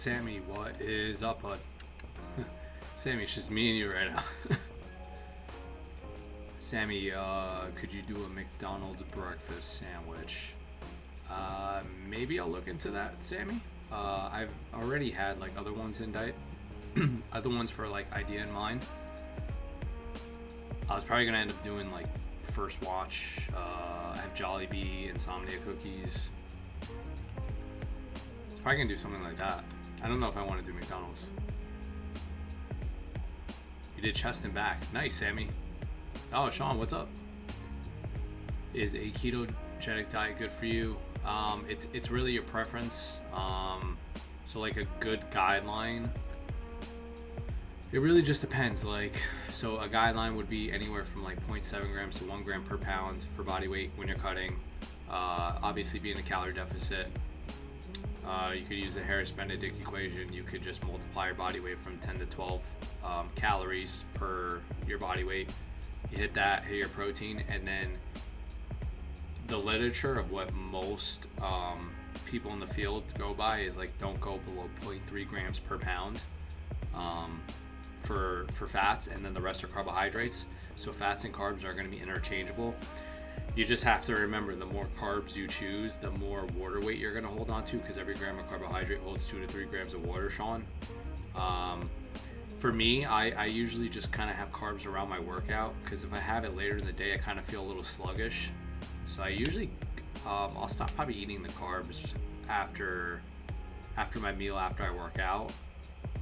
Sammy, what is up, bud? Sammy, it's just me and you right now. Sammy, could you do a McDonald's breakfast sandwich? Maybe I'll look into that, Sammy. I've already had like other ones in diet, other ones for like idea in mind. I was probably gonna end up doing like First Watch. I have Jollibee, Insomnia cookies. It's probably gonna do something like that. I don't know if I want to do McDonald's. You did chest and back. Nice, Sammy. Oh, Sean, what's up? Is a ketogenic diet good for you? It's really your preference. So like a good guideline. It really just depends. Like, so a guideline would be anywhere from like 0.7 grams to 1 gram per pound for body weight when you're cutting. Obviously, be in a calorie deficit. You could use the Harris-Benedict equation. You could just multiply your body weight from 10 to 12 calories per your body weight. You hit that, hit your protein, and then the literature of what most people in the field go by is like don't go below 0.3 grams per pound for fats, and then the rest are carbohydrates. So fats and carbs are going to be interchangeable. You just have to remember, the more carbs you choose, the more water weight you're going to hold on to, because every gram of carbohydrate holds 2 to 3 grams of water, Sean. For me, I usually just kind of have carbs around my workout, because if I have it later in the day, I kind of feel a little sluggish. So I usually, I'll stop probably eating the carbs after my meal, after I work out.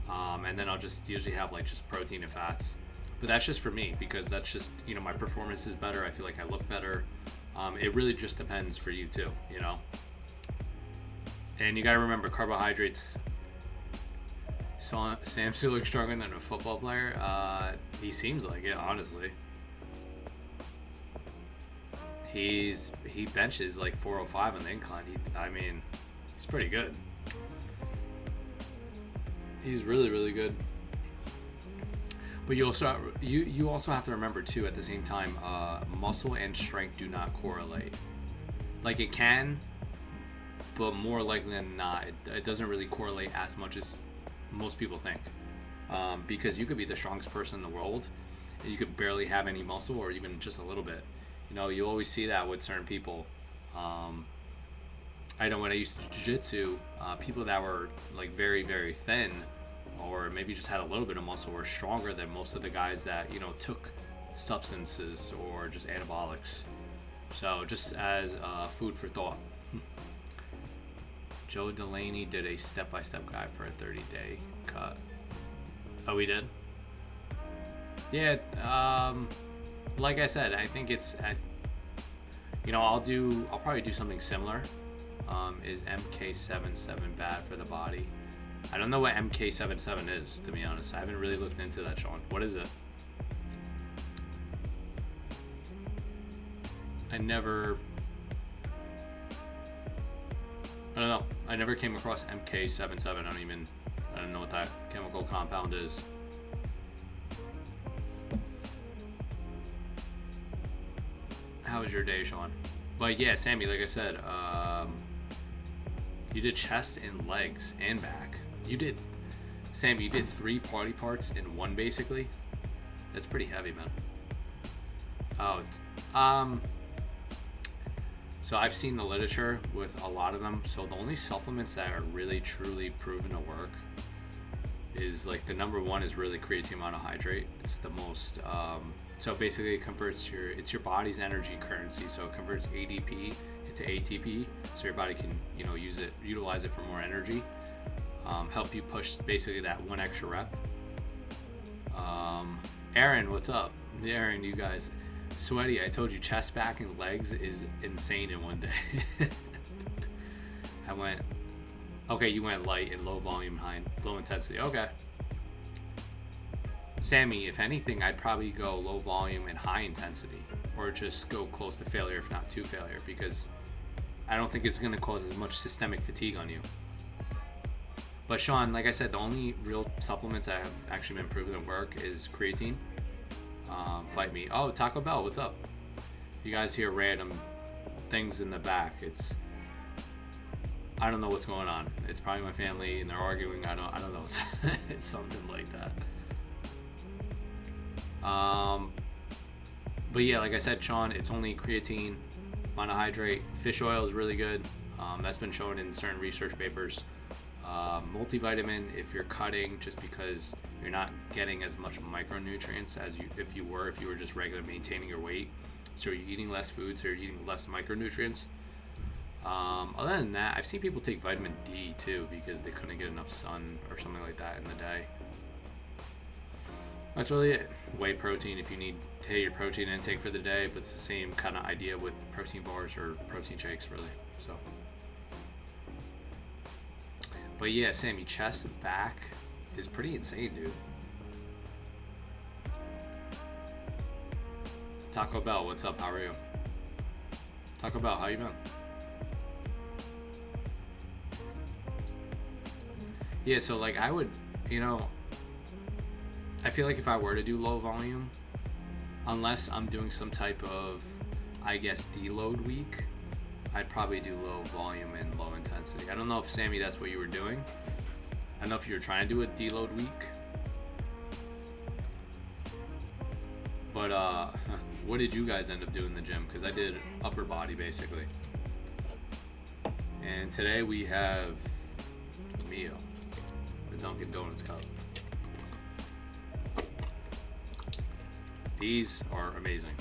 And then I'll just usually have like just protein and fats. But that's just for me, because that's just, my performance is better. I feel like I look better. It really just depends for you too, And you got to remember, carbohydrates. Sam still looks stronger than a football player. He seems like it, honestly. He benches like 405 on the incline. He's pretty good. He's really, really good. But you also have to remember too, at the same time, muscle and strength do not correlate. Like, it can, but more likely than not, it doesn't really correlate as much as most people think. Because you could be the strongest person in the world, and you could barely have any muscle, or even just a little bit. You always see that with certain people. I know when I used to jiu-jitsu, people that were like very, very thin, or maybe just had a little bit of muscle, were stronger than most of the guys that took substances or just anabolics. So just as food for thought. Joe Delaney did a step-by-step guide for a 30-day cut. Oh, we did? Yeah. Like I said, I think it's I'll probably do something similar. Is MK77 bad for the body? I don't know what MK77 is, to be honest. I haven't really looked into that, Sean. What is it? I don't know. I never came across MK77. I don't know what that chemical compound is. How was your day, Sean? But yeah, Sammy, like I said, you did chest and legs and back. You did 3 body parts in one, basically. That's pretty heavy, man. So I've seen the literature with a lot of them. So the only supplements that are really truly proven to work is, like, the number one is really creatine monohydrate. It's the most so basically it converts it's your body's energy currency. So it converts ADP into ATP, so your body can utilize it for more energy. Help you push basically that one extra rep. Aaron, what's up? Aaron, you guys, sweaty. I told you, chest, back, and legs is insane in one day. You went light and low volume, low intensity. Okay. Sammy, if anything, I'd probably go low volume and high intensity, or just go close to failure, if not to failure, because I don't think it's going to cause as much systemic fatigue on you. But Sean, like I said, the only real supplements that have actually been proven to work is creatine. Fight me. Oh, Taco Bell, what's up? You guys hear random things in the back. I don't know what's going on. It's probably my family and they're arguing. I don't know. It's something like that. But yeah, like I said, Sean, it's only creatine, monohydrate. Fish oil is really good. That's been shown in certain research papers. Multivitamin, if you're cutting, just because you're not getting as much micronutrients as if you were just regular maintaining your weight. So you're eating less food, so you're eating less micronutrients. Other than that, I've seen people take vitamin D too because they couldn't get enough sun or something like that in the day. That's really it. Whey protein if you need to hit your protein intake for the day, but it's the same kind of idea with protein bars or protein shakes, really. So, but yeah, Sammy, chest and back is pretty insane, dude. Taco Bell, what's up? How are you? Taco Bell, how you been? Yeah, so like I would, I feel like if I were to do low volume, unless I'm doing some type of, I guess, deload week, I'd probably do low volume and low intensity. I don't know if, Sammy, that's what you were doing. I don't know if you were trying to do a deload week. But, What did you guys end up doing in the gym? Because I did upper body basically. And today we have Mio, the Dunkin' Donuts cup. These are amazing.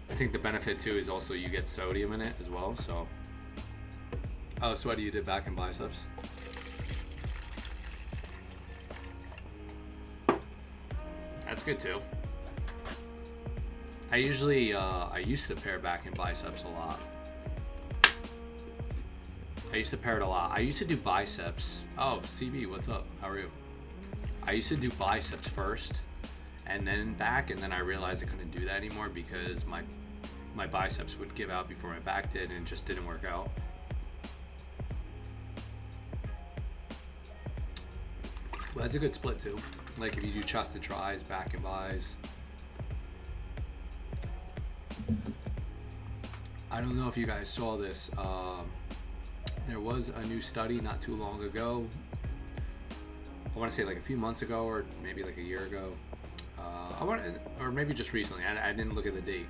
I think the benefit too is also you get sodium in it as well. So, oh, Sweaty, you did back and biceps. That's good too. I usually, I used to pair back and biceps a lot. I used to pair it a lot. I used to do biceps. Oh, CB, what's up? How are you? I used to do biceps first and then back, and then I realized I couldn't do that anymore because my biceps would give out before my back did, and it just didn't work out. Well, that's a good split too. Like if you do chest and tries, back and bis. I don't know if you guys saw this. There was a new study not too long ago. I want to say like a few months ago, or maybe like a year ago. Or maybe just recently. I didn't look at the date.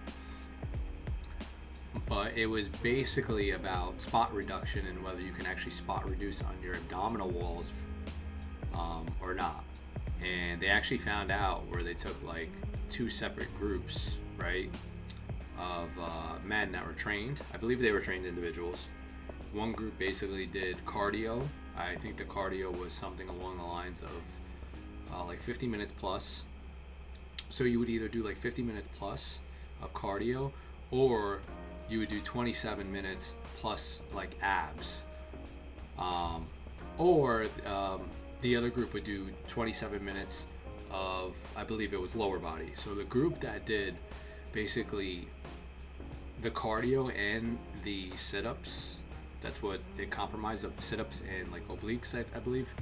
But it was basically about spot reduction and whether you can actually spot reduce on your abdominal walls or not. And they actually found out where they took like 2 separate groups, right, of men that were trained. I believe they were trained individuals. One group basically did cardio. I think the cardio was something along the lines of like 50 minutes plus. So you would either do like 50 minutes plus of cardio, or you would do 27 minutes plus like abs. Or the other group would do 27 minutes of, I believe it was lower body. So the group that did basically the cardio and the sit-ups, that's what it comprised of, sit-ups and like obliques, I believe.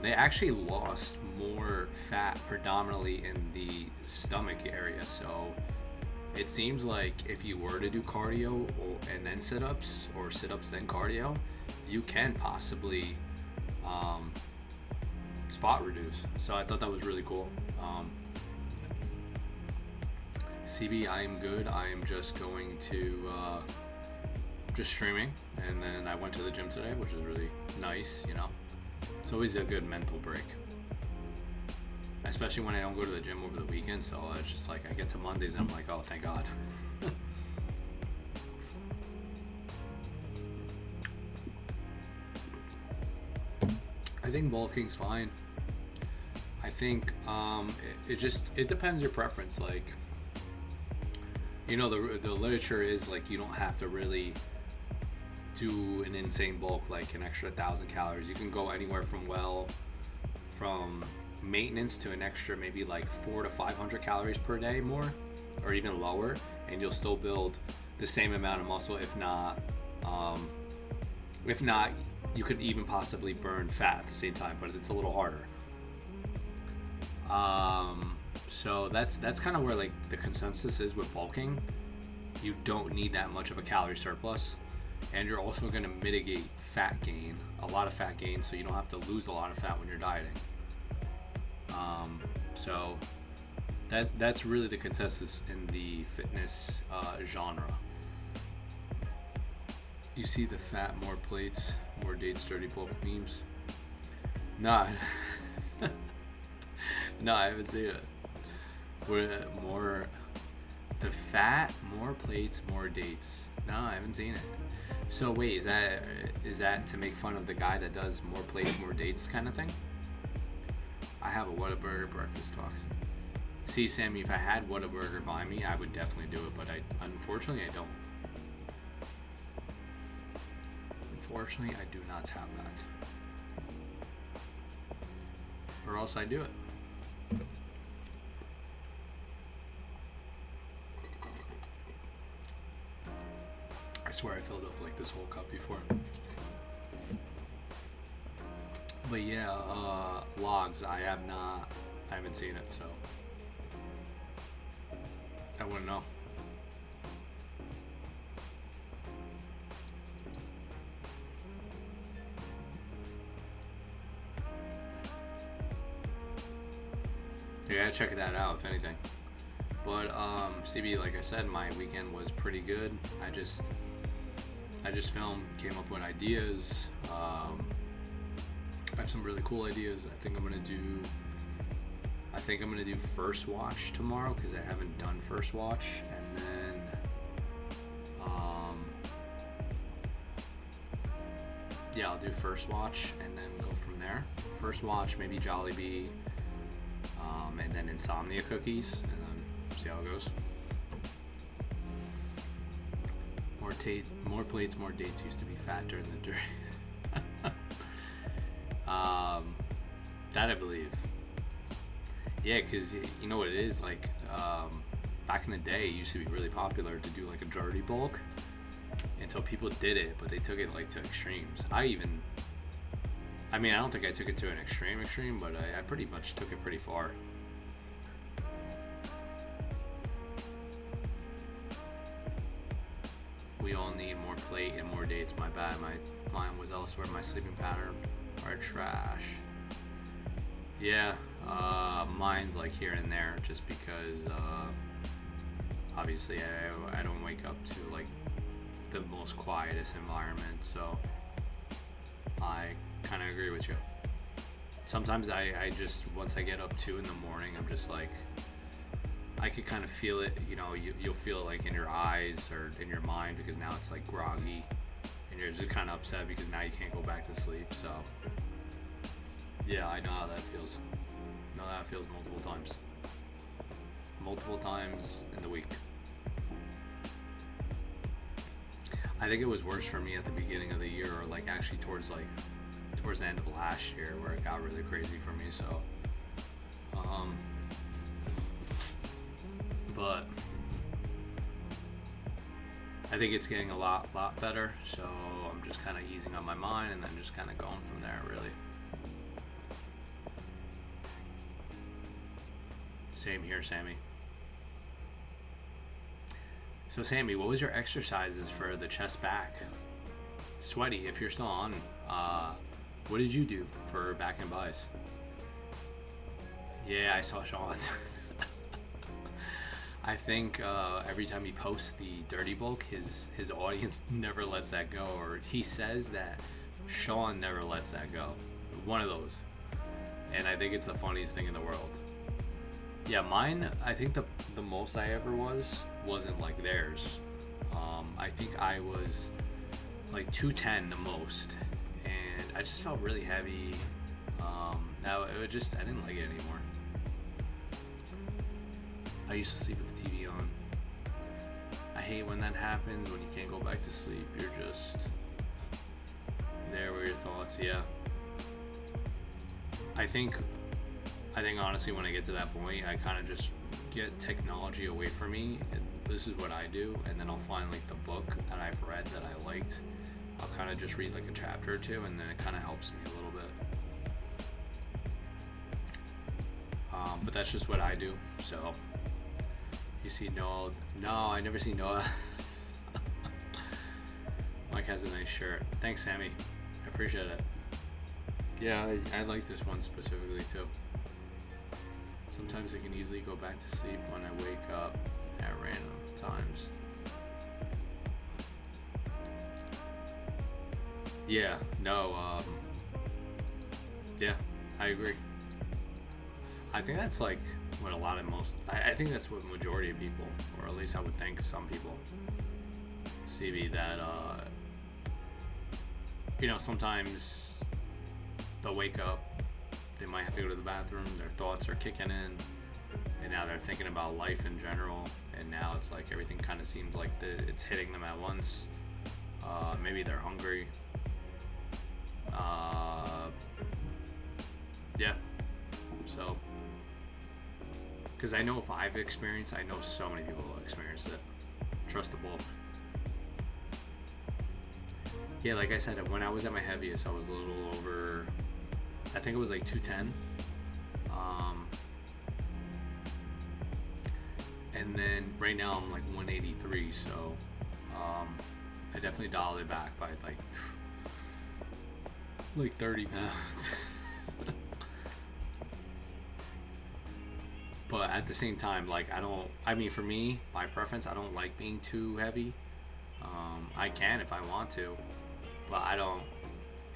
They actually lost more fat predominantly in the stomach area. So it seems like if you were to do cardio and then sit-ups, or sit-ups then cardio, you can possibly spot reduce. So I thought that was really cool. CB, I am good. I am just going to just streaming, and then I went to the gym today, which is really nice. You know, it's always a good mental break, especially when I don't go to the gym over the weekend. So it's just like I get to Mondays and I'm like, oh, thank God. I think bulking's fine. I think it depends your preference. Like, you know, the literature is like you don't have to really do an insane bulk, like an extra 1,000 calories. You can go anywhere from maintenance to an extra maybe like 400 to 500 calories per day more, or even lower, and you'll still build the same amount of muscle. If not, you could even possibly burn fat at the same time, but it's a little harder. So that's kind of where like the consensus is with bulking. You don't need that much of a calorie surplus, and you're also going to mitigate fat gain, a lot of fat gain, so you don't have to lose a lot of fat when you're dieting. So that's really the consensus in the fitness genre. You see the fat, more plates, more dates, dirty bulk memes? Nah. No, I haven't seen it. More the fat, more plates, more dates. No, I haven't seen it. So wait, is that to make fun of the guy that does more plates, more dates kind of thing? I have a Whataburger breakfast talk. See, Sammy, if I had Whataburger by me, I would definitely do it, but unfortunately I don't. Unfortunately, I do not have that. Or else I do it. I swear I filled up like this whole cup before. But yeah, logs, I haven't seen it, so I wouldn't know. gotta check that out if anything. But CB, like I said, my weekend was pretty good. I just filmed, came up with ideas. I have some really cool ideas. I think I'm gonna do first watch tomorrow because I haven't done first watch, and then I'll do first watch and then go from there. First watch, maybe Jollibee, and then insomnia cookies, and then see how it goes. More plates, more dates used to be fat during the day. That I believe. Yeah, because you know what it is, like, back in the day, it used to be really popular to do like a dirty bulk, and so people did it, but they took it like to extremes. I don't think I took it to an extreme, but I pretty much took it pretty far. We all need more plate and more dates. My bad, mine was elsewhere. My sleeping pattern are trash. Yeah, mine's like here and there, just because obviously I don't wake up to like the most quietest environment, so I kind of agree with you. Sometimes I just, once I get up 2 in the morning, I'm just like, I could kind of feel it, you know, you'll feel it like in your eyes or in your mind, because now it's like groggy and you're just kind of upset because now you can't go back to sleep. So yeah, I know how that feels. I know how that feels multiple times in the week. I think it was worse for me at the beginning of the year, or like actually towards the end of last year, where it got really crazy for me. So but I think it's getting a lot better, so I'm just kind of easing up my mind and then just kind of going from there, really. Same here, Sammy. So Sammy, what was your exercises for the chest back? Sweaty, if you're still on, what did you do for back and buys? Yeah, I saw Sean's. I think every time he posts the dirty bulk, his audience never lets that go, or he says that Sean never lets that go. One of those. And I think it's the funniest thing in the world. Yeah, mine, I think the most I ever wasn't like theirs. I think I was like 210 the most, and I just felt really heavy. Now I didn't like it anymore. I used to sleep with the TV on. I hate when that happens, when you can't go back to sleep. You're just there with your thoughts. Yeah. I think honestly, when I get to that point, I kind of just get technology away from me, and this is what I do, and then I'll find like the book that I've read that I liked. I'll kind of just read like a chapter or two, and then it kind of helps me a little bit. But that's just what I do. So you see Noah? No, I never see Noah. Mike has a nice shirt. Thanks, Sammy. I appreciate it. Yeah, I like this one specifically too. Sometimes I can easily go back to sleep when I wake up at random times. Yeah, no, yeah, I agree. I think that's like what I think that's what majority of people, or at least I would think some people, CB, that, sometimes they'll wake up, they might have to go to the bathroom, their thoughts are kicking in, and now they're thinking about life in general, and now it's like everything kind of seems like it's hitting them at once. Maybe they're hungry. Yeah. So, because I know if I've experienced, I know so many people will experience it. Trust the bulk. Yeah, like I said, when I was at my heaviest, I was a little over, I think it was like 210. And then right now I'm like 183, so I definitely dialed it back by like 30 pounds. But at the same time, like I mean, for me, my preference, I don't like being too heavy. I can if I want to, but I don't.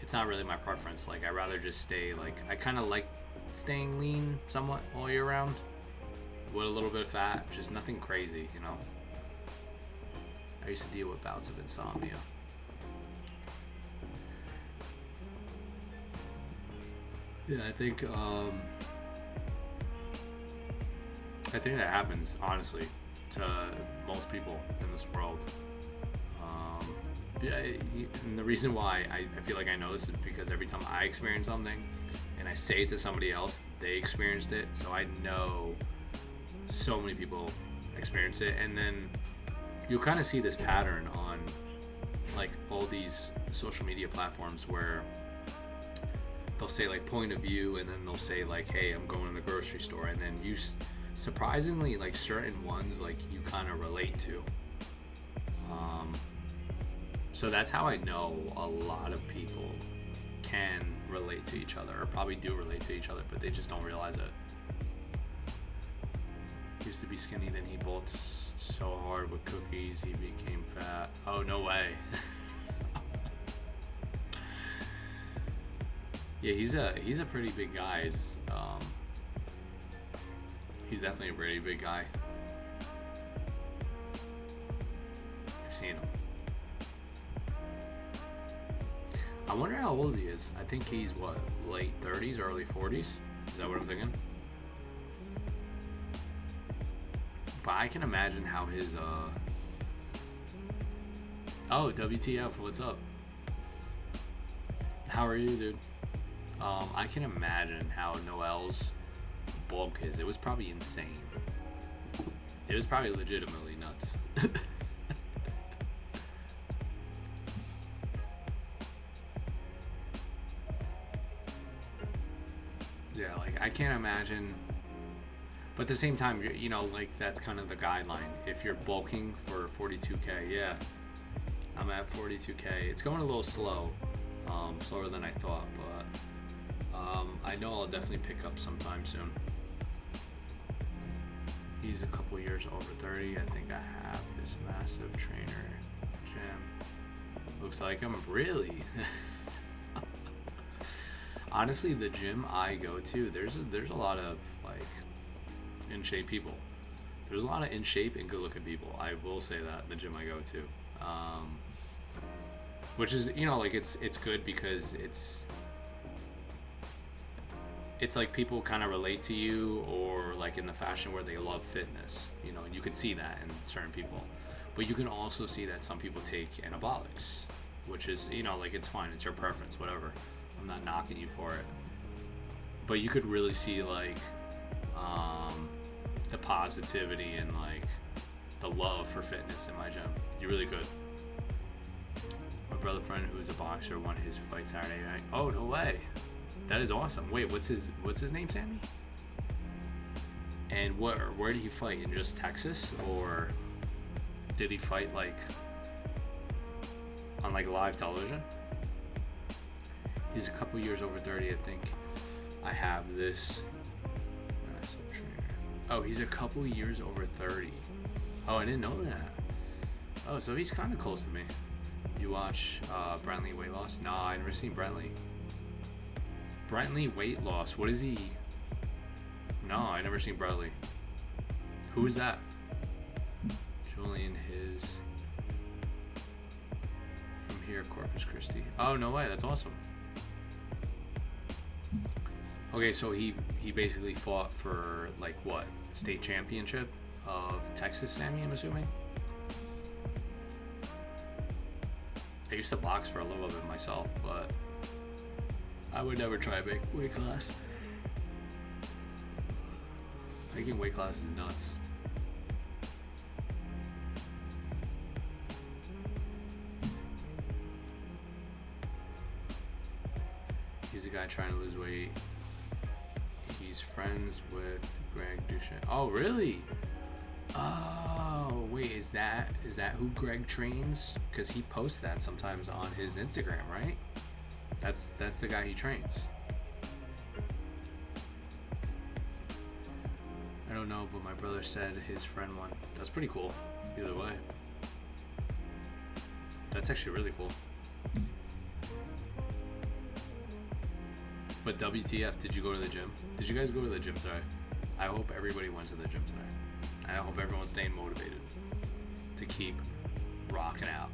It's not really my preference. Like I rather just stay. Like I kind of like staying lean somewhat all year round, with a little bit of fat, just nothing crazy, you know. I used to deal with bouts of insomnia. Yeah, I think that happens honestly to most people in this world. Yeah, and the reason why I feel like I know this is because every time I experience something and I say it to somebody else, they experienced it. So I know so many people experience it, and then you'll kind of see this pattern on like all these social media platforms where they'll say like point of view, and then they'll say like, hey, I'm going to the grocery store, and then you surprisingly like certain ones like you kind of relate to. So that's how I know a lot of people can relate to each other, or probably do relate to each other, but they just don't realize it. Used to be skinny, then he bowled so hard with cookies he became fat. Oh, no way. Yeah, he's a pretty big guy. He's definitely a pretty big guy. I've seen him. I wonder how old he is. I think he's what, late 30s, early 40s? Is that what I'm thinking? But I can imagine how his oh, WTF, what's up? How are you, dude? I can imagine how Noel's bulk is. It was probably insane. It was probably legitimately nuts. Yeah, like I can't imagine. But at the same time, you know, like that's kind of the guideline. If you're bulking for 42K, yeah, I'm at 42K. It's going a little slow, slower than I thought, but I know I'll definitely pick up sometime soon. He's a couple years over 30. I think I have this massive trainer gym. Looks like I'm really. Honestly, the gym I go to, there's a lot of like in shape people. There's a lot of in shape and good looking people. I will say that the gym I go to, which is, you know, like it's good because it's like people kind of relate to you, or like in the fashion where they love fitness, you know, and you can see that in certain people. But you can also see that some people take anabolics, which is, you know, like it's fine, it's your preference, whatever. I'm not knocking you for it. But you could really see like the positivity and like the love for fitness in my gym. You really could. My brother friend who's a boxer won his fight Saturday night. Oh, no way. That is awesome. Wait, what's his name, Sammy? And where did he fight? In just Texas, or did he fight like on like live television? He's a couple years over 30, I think. I have this massive trainer. Oh, he's a couple years over 30. Oh, I didn't know that. Oh, so he's kind of close to me. You watch Brantley weight loss? Nah, I never seen Brantley. Brantley weight loss. What is he? No, I never seen Brantley. Who is that? Julian his from here, Corpus Christi. Oh, no way. That's awesome. Okay, so he basically fought for like what, state championship of Texas, Sammy, I'm assuming. I used to box for a little bit myself, but I would never try a big weight class. Taking weight class is nuts. He's a guy trying to lose weight. He's friends with Greg Duchesne. Oh, really? Oh, wait, is that who Greg trains? Because he posts that sometimes on his Instagram, right? That's the guy he trains. I know don't know, but my brother said his friend won. That's pretty cool. Either way. That's actually really cool. But WTF, did you go to the gym? Did you guys go to the gym today? I hope everybody went to the gym today. I hope everyone's staying motivated to keep rocking out.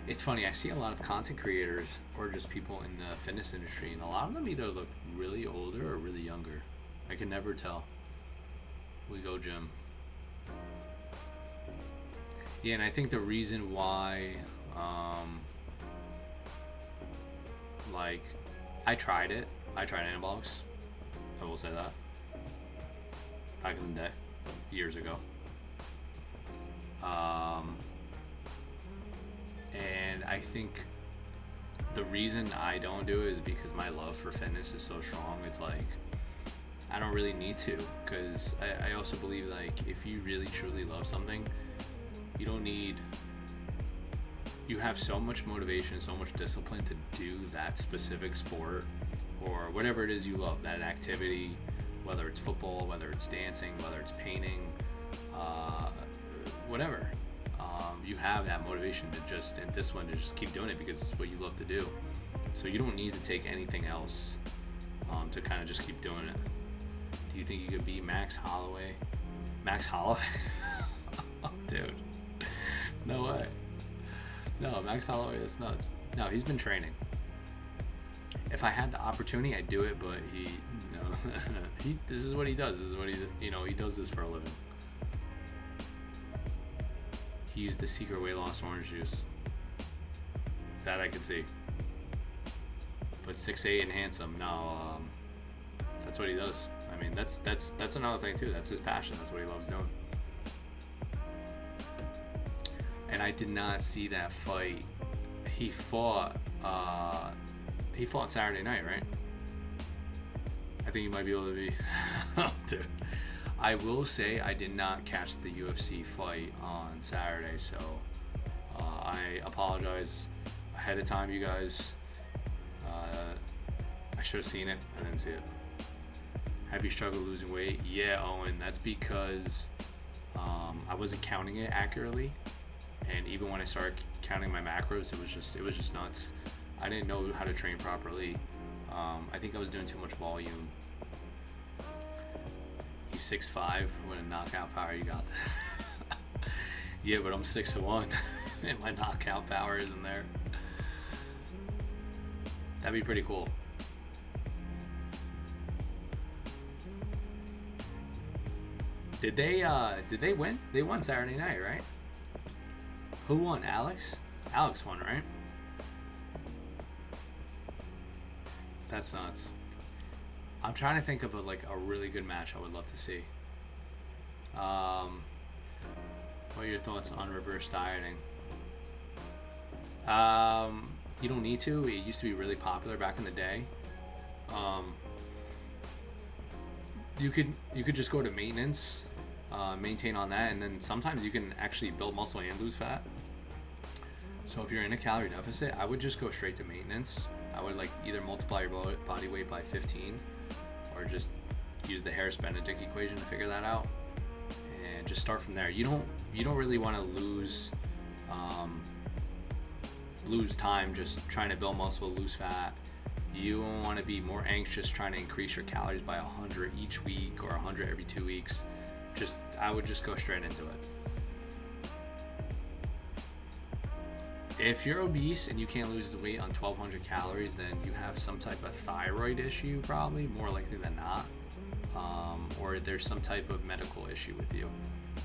It's funny, I see a lot of content creators or just people in the fitness industry, and a lot of them either look really older or really younger. I can never tell. We go gym. Yeah, and I think the reason why, like, I tried anabolics. I will say that. Back in the day, years ago. And I think the reason I don't do it is because my love for fitness is so strong. It's like, I don't really need to, because I also believe, like, if you really truly love something, you have so much motivation, so much discipline to do that specific sport or whatever it is you love, that activity, whether it's football, whether it's dancing, whether it's painting, whatever. You have that motivation to just, and this one, to just keep doing it because it's what you love to do. So you don't need to take anything else to kind of just keep doing it. Do you think you could be Max Holloway? Max Holloway? Dude. No way. No, Max Holloway, that's nuts. No, he's been training. If I had the opportunity, I'd do it, but this is what he does. This is what he does this for a living. He used the secret weight loss orange juice. That I could see. But 6'8" and handsome. No, that's what he does. I mean, that's another thing too. That's his passion. That's what he loves doing. And I did not see that fight. He fought Saturday night, right? I think he might be able to be. Dude. I will say I did not catch the UFC fight on Saturday, so I apologize ahead of time, you guys. I should have seen it. I didn't see it. Have you struggled losing weight? Yeah, Owen. That's because I wasn't counting it accurately, and even when I started counting my macros, it was just nuts. I didn't know how to train properly. I think I was doing too much volume. He's 6'5", with a knockout power. You got that. Yeah, but I'm 6'1", and my knockout power isn't there. That'd be pretty cool. Did they win? They won Saturday night, right? Who won? Alex? Alex won, right? That's nuts. I'm trying to think of a really good match I would love to see. What are your thoughts on reverse dieting? You don't need to. It used to be really popular back in the day. You could just go to maintenance, maintain on that, and then sometimes you can actually build muscle and lose fat. So if you're in a calorie deficit, I would just go straight to maintenance. I would either multiply your body weight by 15, or just use the Harris-Benedict equation to figure that out, and just start from there. You don't really want to lose time just trying to build muscle, lose fat. You want to be more anxious trying to increase your calories by 100 each week or 100 every 2 weeks. I would just go straight into it. If you're obese and you can't lose the weight on 1,200 calories, then you have some type of thyroid issue, probably, more likely than not. Or there's some type of medical issue with you.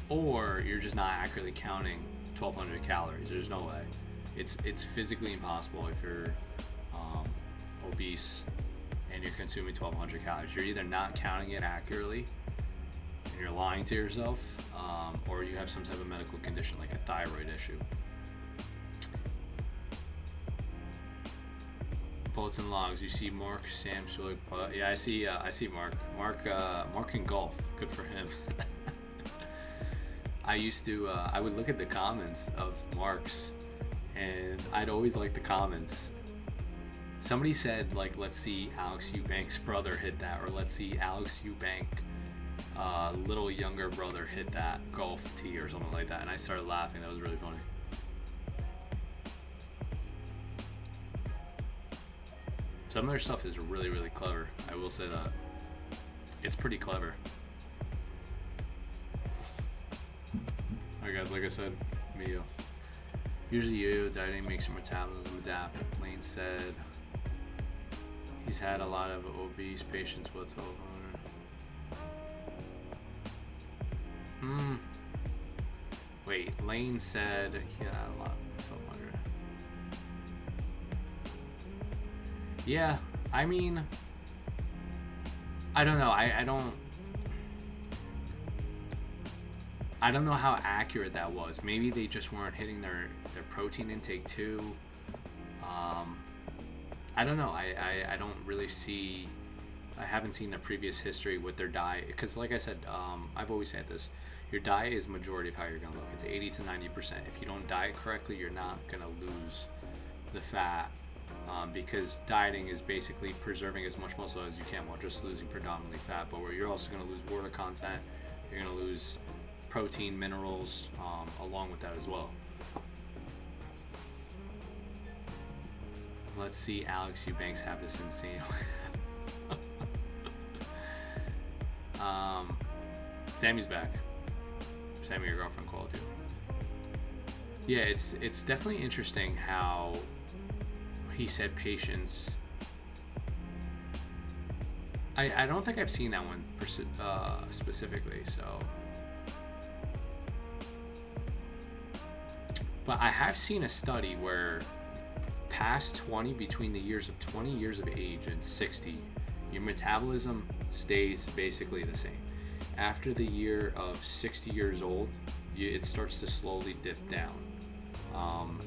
Or you're just not accurately counting 1,200 calories. There's no way. It's physically impossible if you're obese and you're consuming 1,200 calories. You're either not counting it accurately and you're lying to yourself, or you have some type of medical condition like a thyroid issue. Bullets and logs. You see Mark, Sam, Schulich. Yeah, I see Mark. Mark can golf. Good for him. I would look at the comments of Mark's, and I'd always like the comments. Somebody said, like, let's see Alex Eubank's brother hit that, or let's see Alex Eubank, little younger brother hit that golf tee or something like that. And I started laughing. That was really funny. Some of their stuff is really, really clever. I will say that. It's pretty clever. Alright guys, like I said, Mio. Usually yo-yo dieting makes your metabolism adapt. Lane said he's had a lot of obese patients with Wait, Lane said he had a lot of 1200. Yeah, I mean, I don't know. I don't know how accurate that was. Maybe they just weren't hitting their protein intake too. I don't know. I don't really see. I haven't seen the previous history with their diet because, like I said, I've always said this. Your diet is majority of how you're gonna look. It's 80 to 90%. If you don't diet correctly, you're not gonna lose the fat. Because dieting is basically preserving as much muscle as you can while just losing predominantly fat, but where you're also going to lose water content, you're going to lose protein, minerals, along with that as well. Let's see Alex Eubanks have this insane. Sammy's back. Sammy, your girlfriend called you. Yeah, it's definitely interesting how he said patience. I don't think I've seen that one specifically, so. But I have seen a study where past 20, between the years of 20 years of age and 60, your metabolism stays basically the same. After the year of 60 years old, it starts to slowly dip down.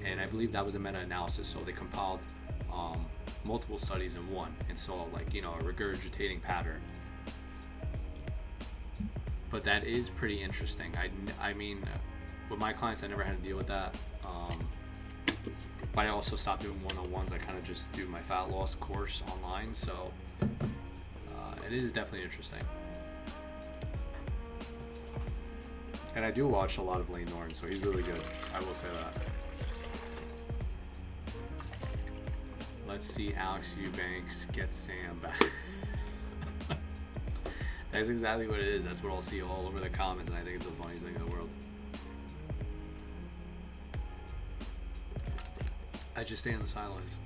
And I believe that was a meta-analysis, so they compiled multiple studies in one and saw, like, you know, a regurgitating pattern. But that is pretty interesting. I mean, with my clients, I never had to deal with that. But I also stopped doing one-on-ones. I kind of just do my fat loss course online, so it is definitely interesting. And I do watch a lot of Lane Norton, so he's really good. I will say that. Let's see Alex Eubanks get Sam back. That's exactly what it is. That's what I'll see all over the comments, and I think it's the funniest thing in the world. I just stay in the sidelines.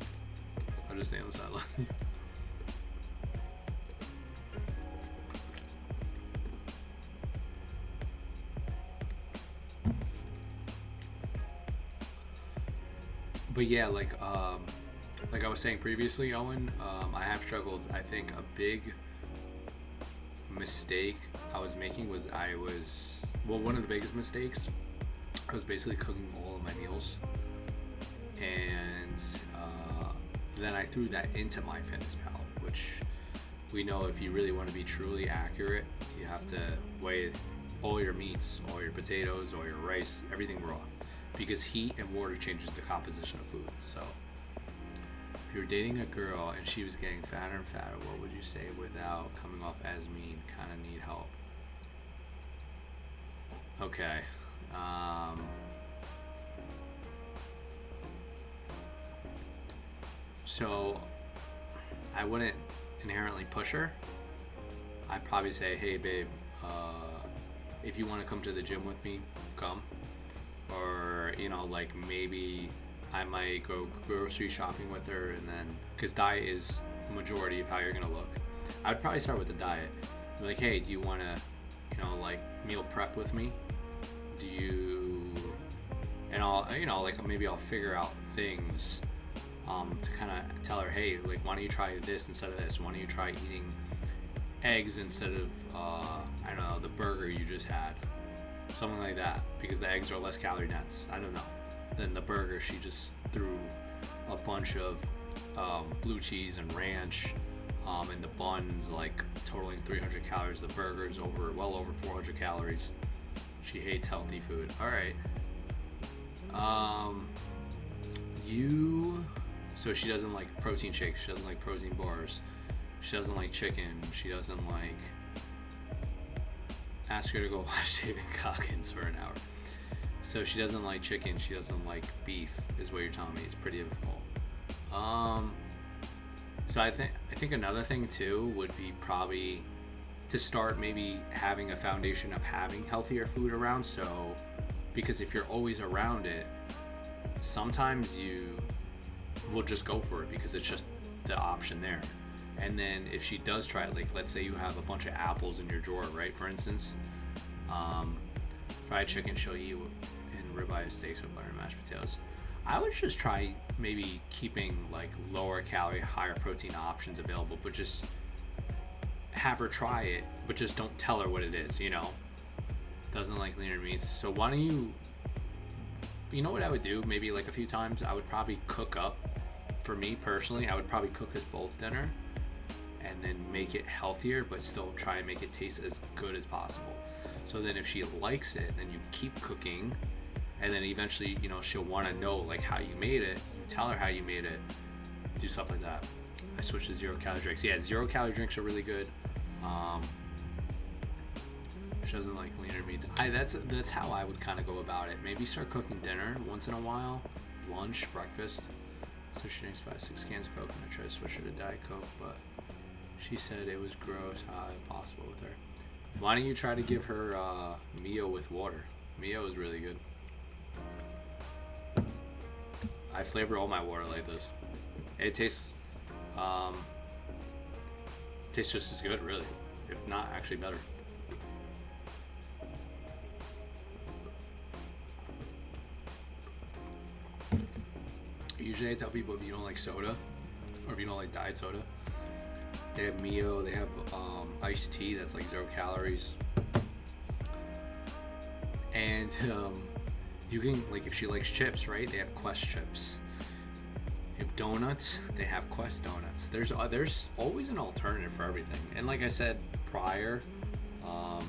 But yeah, like I was saying previously, Owen, I have struggled. I think a big mistake I was making was one of the biggest mistakes, I was basically cooking all of my meals, and then I threw that into MyFitnessPal, which we know if you really want to be truly accurate, you have to weigh all your meats, all your potatoes, all your rice, everything raw, because heat and water changes the composition of food. So if you're dating a girl and she was getting fatter and fatter, what would you say without coming off as mean? Kind of need help. Okay. So I wouldn't inherently push her. I'd probably say, hey babe, if you want to come to the gym with me, come. Or, you know, like maybe I might go grocery shopping with her, and then, because diet is the majority of how you're gonna look, I'd probably start with the diet. Be like, hey, do you want to, you know, like meal prep with me? Do you, and I'll, you know, like maybe I'll figure out things to kind of tell her, hey, like, why don't you try this instead of this? Why don't you try eating eggs instead of, I don't know, the burger you just had? Something like that, because the eggs are less calorie dense. I don't know. Then the burger, she just threw a bunch of blue cheese and ranch, and the bun's like totaling 300 calories. The burger's well over 400 calories. She hates healthy food. All right. You So she doesn't like protein shakes, she doesn't like protein bars, she doesn't like chicken, she doesn't like... Ask her to go watch David Goggins for an hour. So she doesn't like chicken, she doesn't like beef, is what you're telling me. It's pretty difficult. So I think another thing too would be probably to start maybe having a foundation of having healthier food around. So because if you're always around it, sometimes you will just go for it because it's just the option there. And then if she does try it, like let's say you have a bunch of apples in your drawer, right? For instance, fried chicken, she'll eat, and ribeye steaks with butter and mashed potatoes. I would just try maybe keeping like lower calorie, higher protein options available, but just have her try it, but just don't tell her what it is, you know? Doesn't like leaner meats. So why don't you know what I would do? Maybe like a few times, I would probably cook up, for me personally, I would probably cook us both dinner and then make it healthier, but still try and make it taste as good as possible. So then if she likes it, then you keep cooking, and then eventually, you know, she'll want to know like how you made it. You tell her how you made it, do stuff like that. I switched to 0 calorie drinks. Yeah, 0 calorie drinks are really good. She doesn't like leaner meats. That's how I would kind of go about it. Maybe start cooking dinner once in a while, lunch, breakfast. So she drinks 5-6 cans of Coke, and I try to switch her to Diet Coke, but she said it was gross how impossible with her. Why don't you try to give her Mio with water? Mio is really good. I flavor all my water like this. It tastes just as good, really. If not, actually better. Usually I tell people if you don't like soda, or if you don't like diet soda, they have Mio, they have iced tea that's like 0 calories. And you can, like if she likes chips, right, they have Quest chips. If you have donuts, they have Quest donuts. There's always an alternative for everything. And like I said prior, my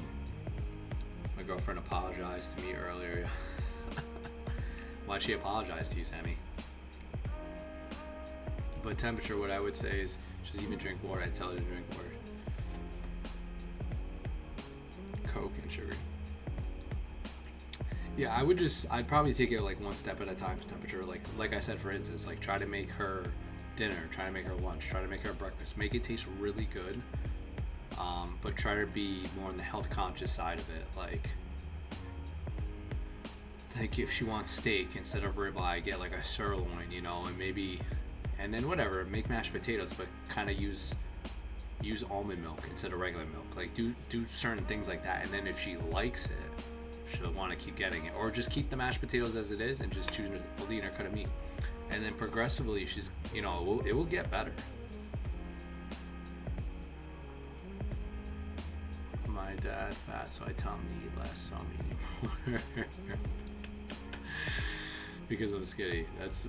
girlfriend apologized to me earlier. Why'd she apologize to you, Sammy? But temperature, what I would say is, she doesn't even drink water. I tell her to drink water. Coke and sugar. Yeah, I'd probably take it like one step at a time. Temperature, like I said, for instance, like try to make her dinner, try to make her lunch, try to make her breakfast. Make it taste really good, but try to be more on the health conscious side of it. Like if she wants steak instead of ribeye, get like a sirloin, you know, and then whatever, make mashed potatoes, but kind of use almond milk instead of regular milk. Like do certain things like that, and then if she likes it, she'll want to keep getting it, or just keep the mashed potatoes as it is and just choose a leaner cut of meat. And then progressively, she's, you know, it will get better. My dad fat, so I tell him to eat less, so I'm eating more. Because I'm skinny. That's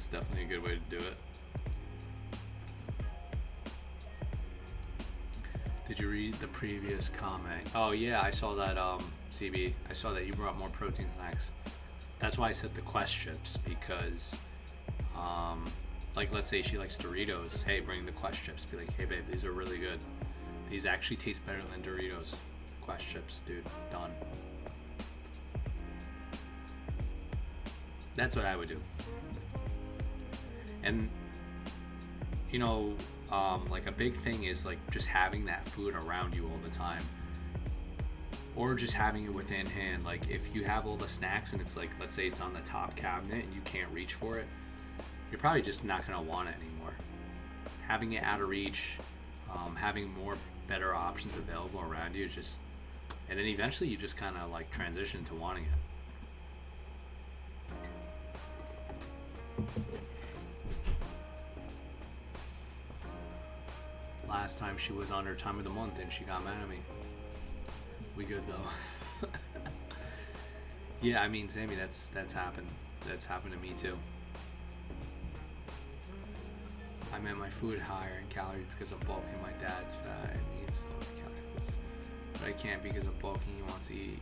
definitely a good way to do it. Did you read the previous comment? Oh yeah, I saw that, CB. I saw that you brought more protein snacks. That's why I said the Quest chips, because, like let's say she likes Doritos. Hey, bring the Quest chips. Be like, hey babe, these are really good. These actually taste better than Doritos. Quest chips, dude. Done. That's what I would do. And, you know, like a big thing is like just having that food around you all the time, or just having it within hand. Like if you have all the snacks and it's like, let's say it's on the top cabinet and you can't reach for it, you're probably just not going to want it anymore. Having it out of reach, having better options available around you, and then eventually you just kind of like transition to wanting it. Last time she was on her time of the month and she got mad at me. We good though. Yeah, I mean, Sammy, that's happened. That's happened to me too. I meant my food higher in calories because I'm bulking. My dad's fat and needs low calorie foods, but I can't because I'm bulking. He wants to eat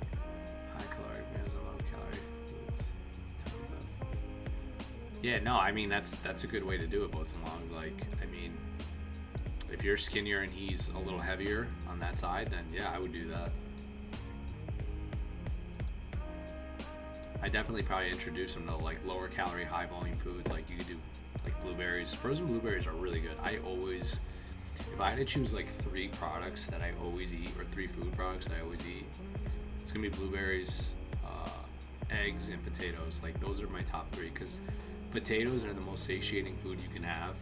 high calorie meals and low calorie foods. It's tons of. Yeah, no, I mean that's a good way to do it, boats and longs. Like, I mean, if you're skinnier and he's a little heavier on that side, then yeah, I would do that. I definitely probably introduce him to like lower calorie, high volume foods. Like you could do like blueberries. Frozen blueberries are really good. I always, if I had to choose like 3 products that I always eat, or 3 food products that I always eat, it's gonna be blueberries, eggs, and potatoes. Like those are my top 3 because potatoes are the most satiating food you can have.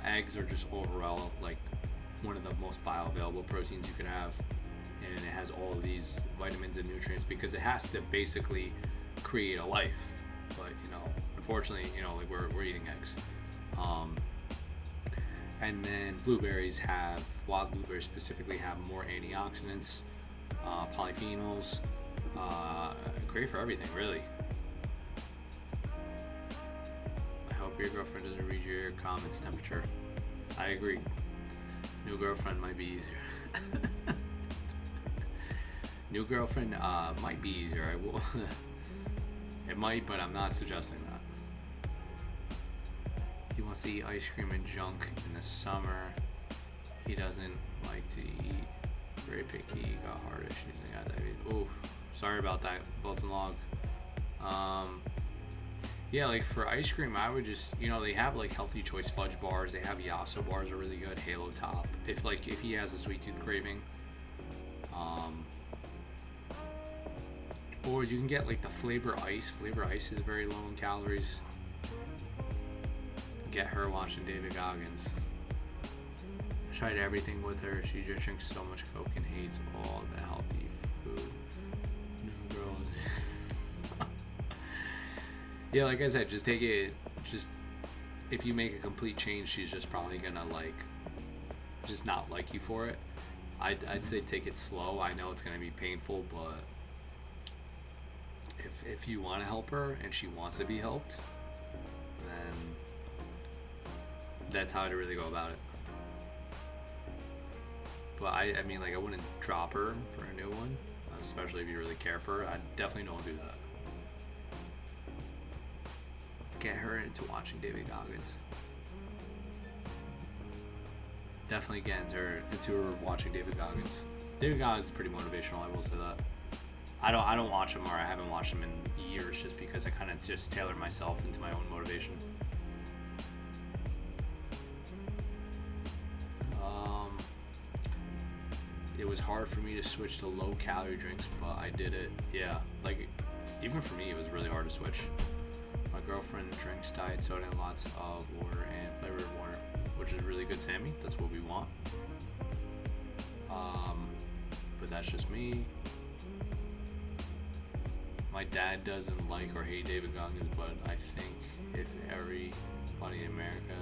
Eggs are just overall like one of the most bioavailable proteins you can have, and it has all of these vitamins and nutrients because it has to basically create a life. But you know, unfortunately, you know, like we're eating eggs. And then blueberries have, wild blueberries specifically, have more antioxidants, polyphenols, great for everything, really. I hope your girlfriend doesn't read your comments. Temperature. I agree. New girlfriend might be easier. New girlfriend might be easier. I will. It might, but I'm not suggesting that. He wants to eat ice cream and junk in the summer. He doesn't like to eat. Very picky. Got heart issues and got diabetes. Oof. Sorry about that, Bolts and Logs. Yeah, like for ice cream, I would just, you know, they have like healthy choice fudge bars. They have Yasso bars are really good. Halo Top. If he has a sweet tooth craving. Or you can get like the Flavor Ice. Flavor Ice is very low in calories. Get her watching David Goggins. I tried everything with her. She just drinks so much Coke and hates all the healthy food. New girls. Yeah, like I said, just take it. Just if you make a complete change, she's just probably gonna like just not like you for it. I'd say take it slow. I know it's gonna be painful, but if you want to help her and she wants to be helped, then that's how to really go about it. But I mean, like, I wouldn't drop her for a new one, especially if you really care for her. I definitely don't do that. Get her into watching David Goggins. Definitely get into her watching David Goggins. David Goggins is pretty motivational, I will say that. I don't watch him, or I haven't watched him in years, just because I kind of just tailor myself into my own motivation. It was hard for me to switch to low calorie drinks, but I did it. Yeah, like even for me, it was really hard to switch. My girlfriend drinks diet soda and lots of water and flavored water, which is really good, Sammy. That's what we want. But that's just me. My dad doesn't like or hate David Goggins, but I think if everybody in America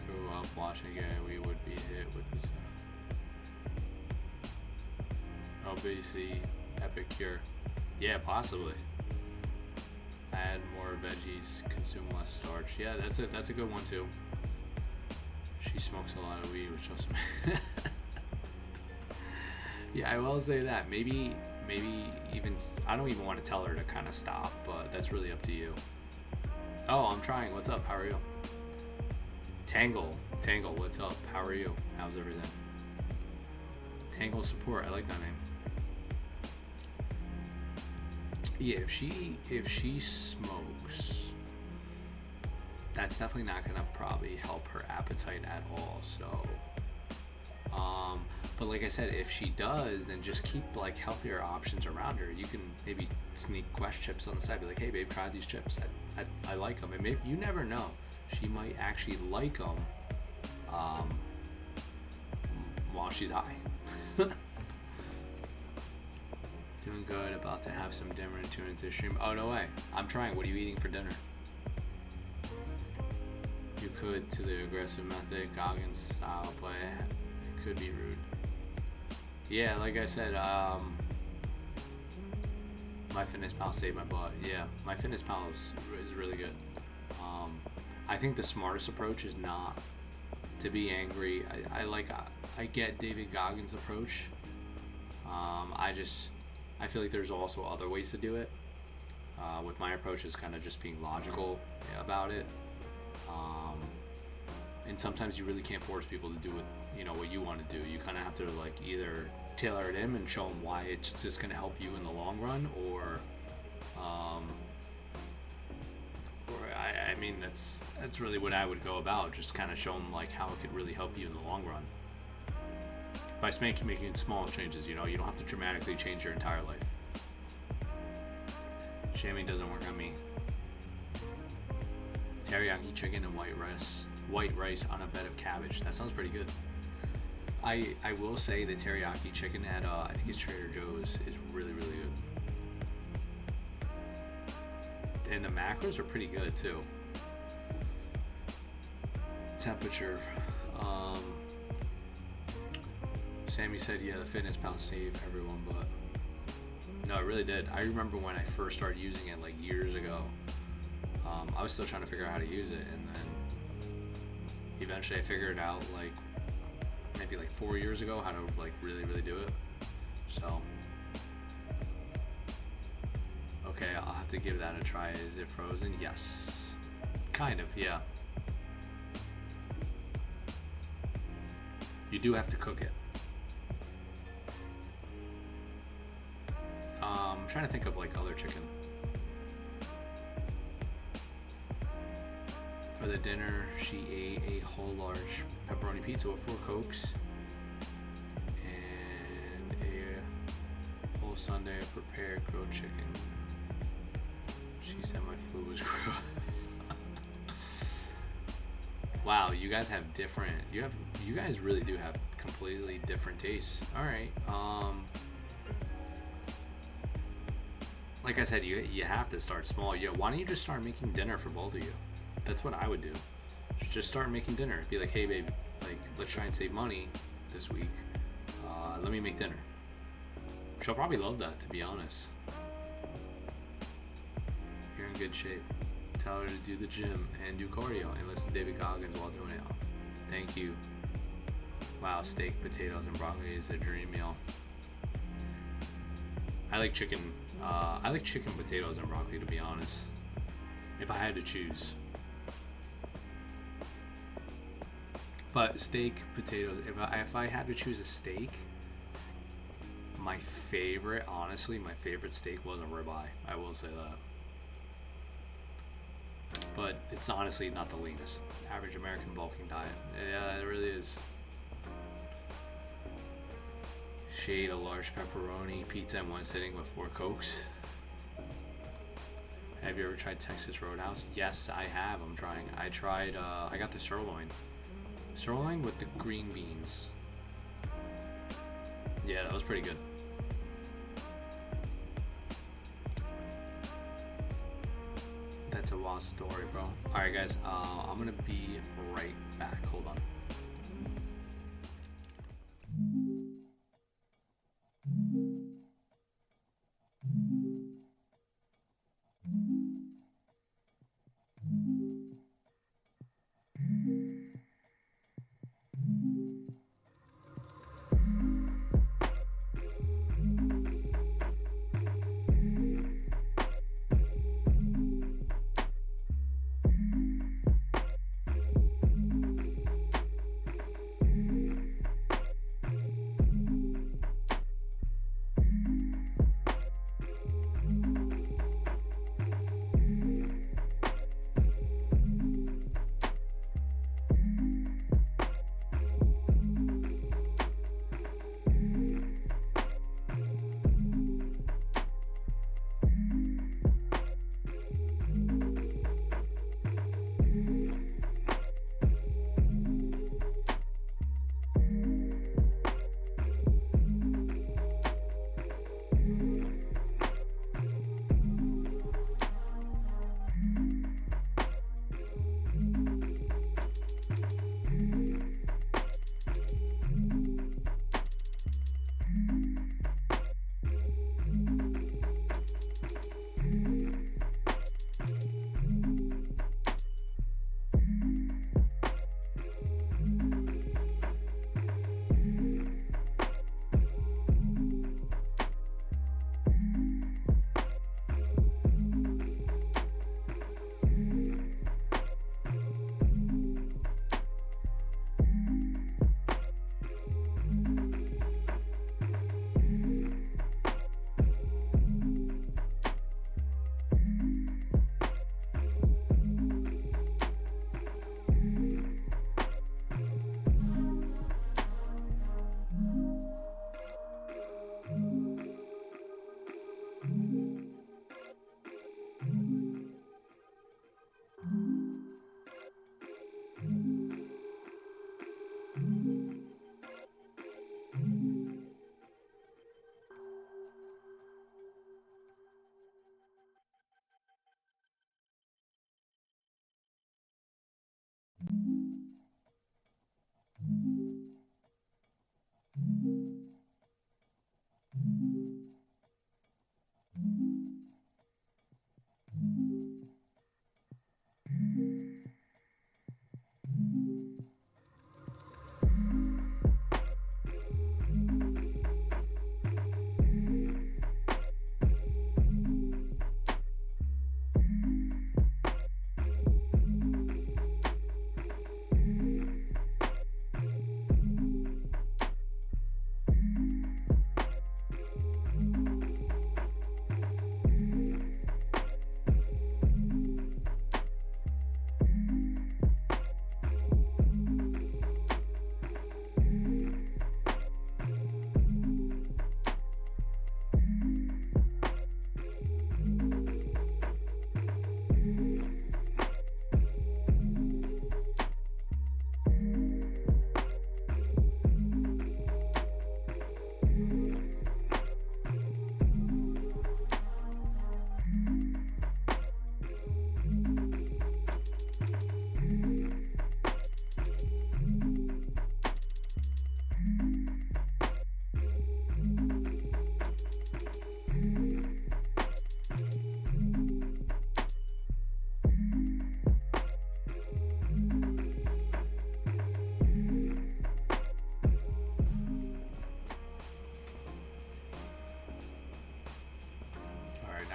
grew up watching it, we would be hit with this obesity epic cure. Yeah, possibly. Add more veggies, consume less starch. Yeah, that's a good one too. She smokes a lot of weed, which also yeah, I will say that. Maybe even, I don't even want to tell her to kind of stop, but that's really up to you. Oh, I'm trying. What's up? How are you? Tangle, what's up? How are you? How's everything? Tangle support. I like that name. Yeah, if she smokes, that's definitely not gonna probably help her appetite at all. So, but like I said, if she does, then just keep like healthier options around her. You can maybe sneak Quest chips on the side. Be like, hey babe, try these chips. I like them. And maybe, you never know, she might actually like them while she's high. Doing good. About to have some dinner and tune into the stream. Oh, no way. I'm trying. What are you eating for dinner? You could to the aggressive method, Goggins style, but it could be rude. Yeah, like I said, MyFitnessPal saved my butt. Yeah, MyFitnessPal is really good. I think the smartest approach is not to be angry. I get David Goggins' approach. I feel like there's also other ways to do it. With my approach is kind of just being logical about it. And sometimes you really can't force people to do what you want to do. You kind of have to like either tailor it in and show them why it's just going to help you in the long run, or I mean that's really what I would go about. Just kind of show them like how it could really help you in the long run by making small changes. You don't have to dramatically change your entire life. Shaming doesn't work on me. Teriyaki chicken and white rice on a bed of cabbage. That sounds pretty good. I will say the teriyaki chicken at I think it's Trader Joe's is really, really good. And the macros are pretty good too. Temperature. Sammy said, yeah, the Fitness Pal saved everyone, but no, it really did. I remember when I first started using it like years ago. I was still trying to figure out how to use it, and then eventually I figured out like maybe like 4 years ago how to like really, really do it. So okay, I'll have to give that a try. Is it frozen? Yes, kind of, yeah. You do have to cook it. I'm trying to think of like other chicken. For the dinner, she ate a whole large pepperoni pizza with 4 Cokes and a whole sundae of prepared grilled chicken. She said my food was grilled. Wow, you guys have different. You guys really do have completely different tastes. All right. Like I said, you have to start small. Yeah, why don't you just start making dinner for both of you? That's what I would do. Just start making dinner. Be like, hey babe, like let's try and save money this week. Let me make dinner. She'll probably love that, to be honest. You're in good shape. Tell her to do the gym and do cardio and listen to David Goggins while doing it. Thank you. Wow, steak, potatoes, and broccoli is the dream meal. I like chicken. I like chicken, potatoes, and broccoli, to be honest. If I had to choose. But steak, potatoes. If I had to choose a steak, my favorite steak was a ribeye. I will say that. But it's honestly not the leanest. Average American bulking diet. Yeah, it really is. She ate a large pepperoni pizza in one sitting with 4 Cokes. Have you ever tried Texas Roadhouse? Yes, I have. I'm trying. I tried, I got the sirloin. Sirloin with the green beans. Yeah, that was pretty good. That's a wild story, bro. Alright, guys, I'm gonna be right back. Hold on.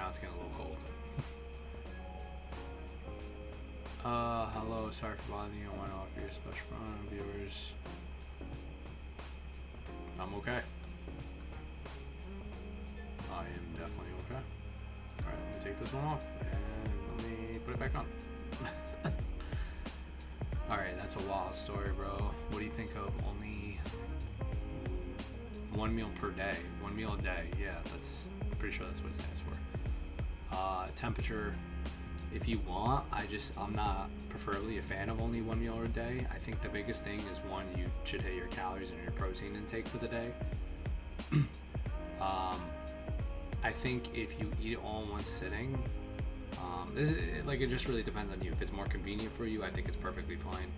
It's getting a little cold. Hello, sorry for bothering you. I want to offer you a special on viewers. I'm okay. I am definitely okay. Alright, let me take this one off and let me put it back on. Alright, that's a wild story, bro. What do you think of only one meal per day? 1 meal a day, yeah, that's pretty sure that's what it stands for. Temperature, if you want, I'm not preferably a fan of only 1 meal a day. I think the biggest thing is, one, you should hit your calories and your protein intake for the day. I think if you eat it all in one sitting, it just really depends on you. If it's more convenient for you, I think it's perfectly fine.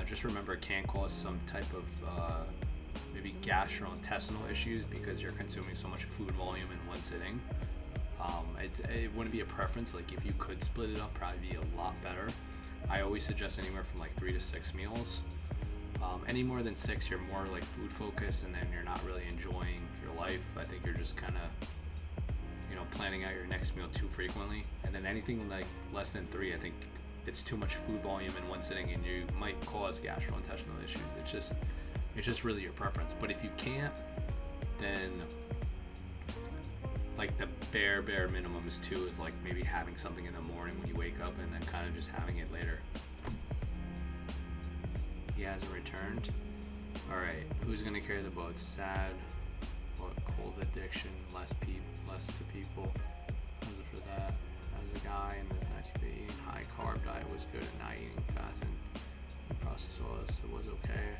Just remember, it can cause some type of maybe gastrointestinal issues because you're consuming so much food volume in one sitting. It wouldn't be a preference. Like, if you could split it up, probably be a lot better. I always suggest anywhere from like 3 to 6 meals. Any more than 6, you're more like food focused, and then you're not really enjoying your life. I think you're just kind of, planning out your next meal too frequently. And then anything like less than 3, I think it's too much food volume in one sitting, and you might cause gastrointestinal issues. It's just really your preference. But if you can't, then like the bare minimum is 2, is like maybe having something in the morning when you wake up, and then kind of just having it later. He hasn't returned. Alright, who's gonna carry the boat? Sad. What? Cold addiction, less to people. How's it for that? As a guy in the 1980s, eating high carb diet was good, and not eating fats and processed oils, it was okay.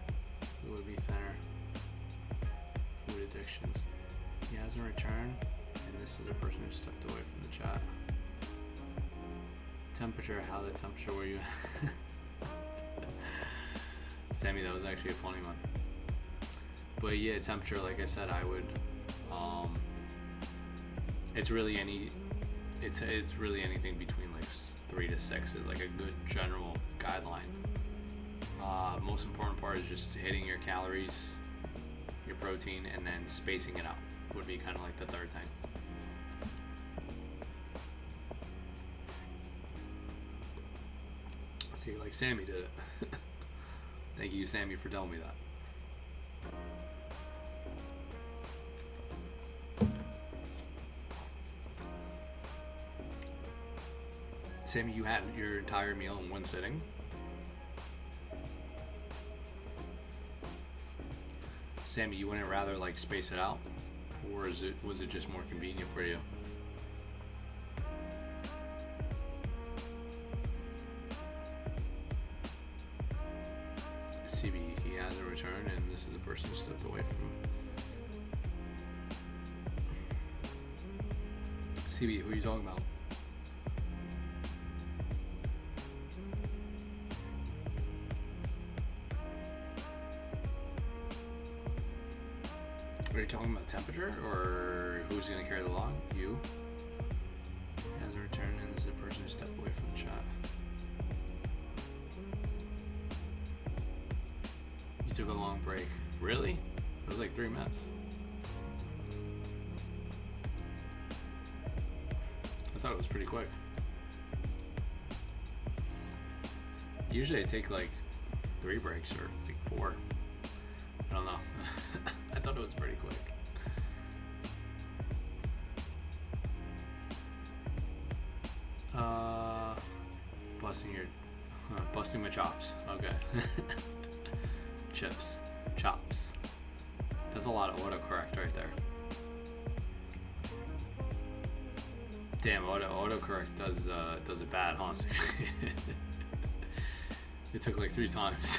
It would be thinner. Food addictions. He hasn't returned. And this is a person who stepped away from the chat. Temperature, how the temperature were you? Sammy, that was actually a funny one. But yeah, temperature, like I said, I would, it's really anything between like 3 to 6 is like a good general guideline. Most important part is just hitting your calories, your protein, and then spacing it out would be kind of like the third thing. See, like Sammy did it. Thank you, Sammy, for telling me that. Sammy, you had your entire meal in one sitting? Sammy, you wouldn't rather like space it out? Or was it just more convenient for you? CB, he hasn't returned, and this is a person who stepped away from him. CB, who are you talking about? Are you talking about temperature or who's going to carry the log? You. He hasn't returned, and this is a person who stepped away from the shot. You took a long break. Really? It was like 3 minutes. I thought it was pretty quick. Usually I take like 3 breaks or like 4. I don't know. I thought it was pretty quick. Busting my chops. Okay. Chips. Chops. That's a lot of autocorrect right there. Damn, autocorrect does it bad, honestly. It took like 3 times.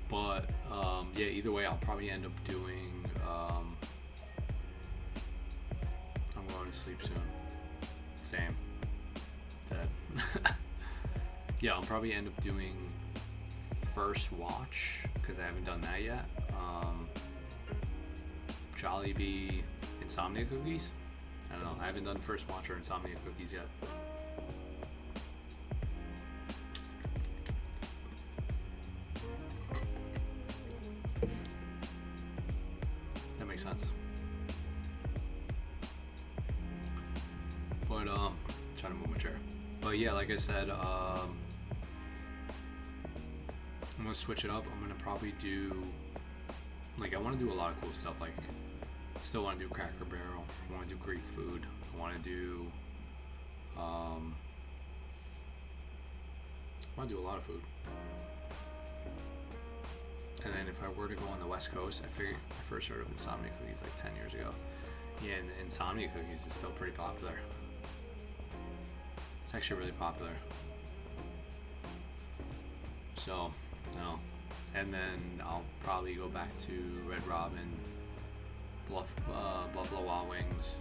But yeah, either way, I'll probably end up doing. I'm going to sleep soon. Same. Dead. Yeah, I'll probably end up doing first watch because I haven't done that yet. Jollibee Insomnia Cookies. I don't know. I haven't done first watch or Insomnia Cookies yet. That makes sense. But trying to move my chair. But yeah, like I said, I'm gonna switch it up. I'm gonna probably do, like, I want to do a lot of cool stuff. Like, still want to do Cracker Barrel. I want to do Greek food. I want to do a lot of food. And then if I were to go on the West Coast, I first heard of Insomnia Cookies like 10 years ago. Yeah, and Insomnia Cookies is still pretty popular. It's actually really popular. So, no. And then I'll probably go back to Red Robin, Buffalo Wild Wings.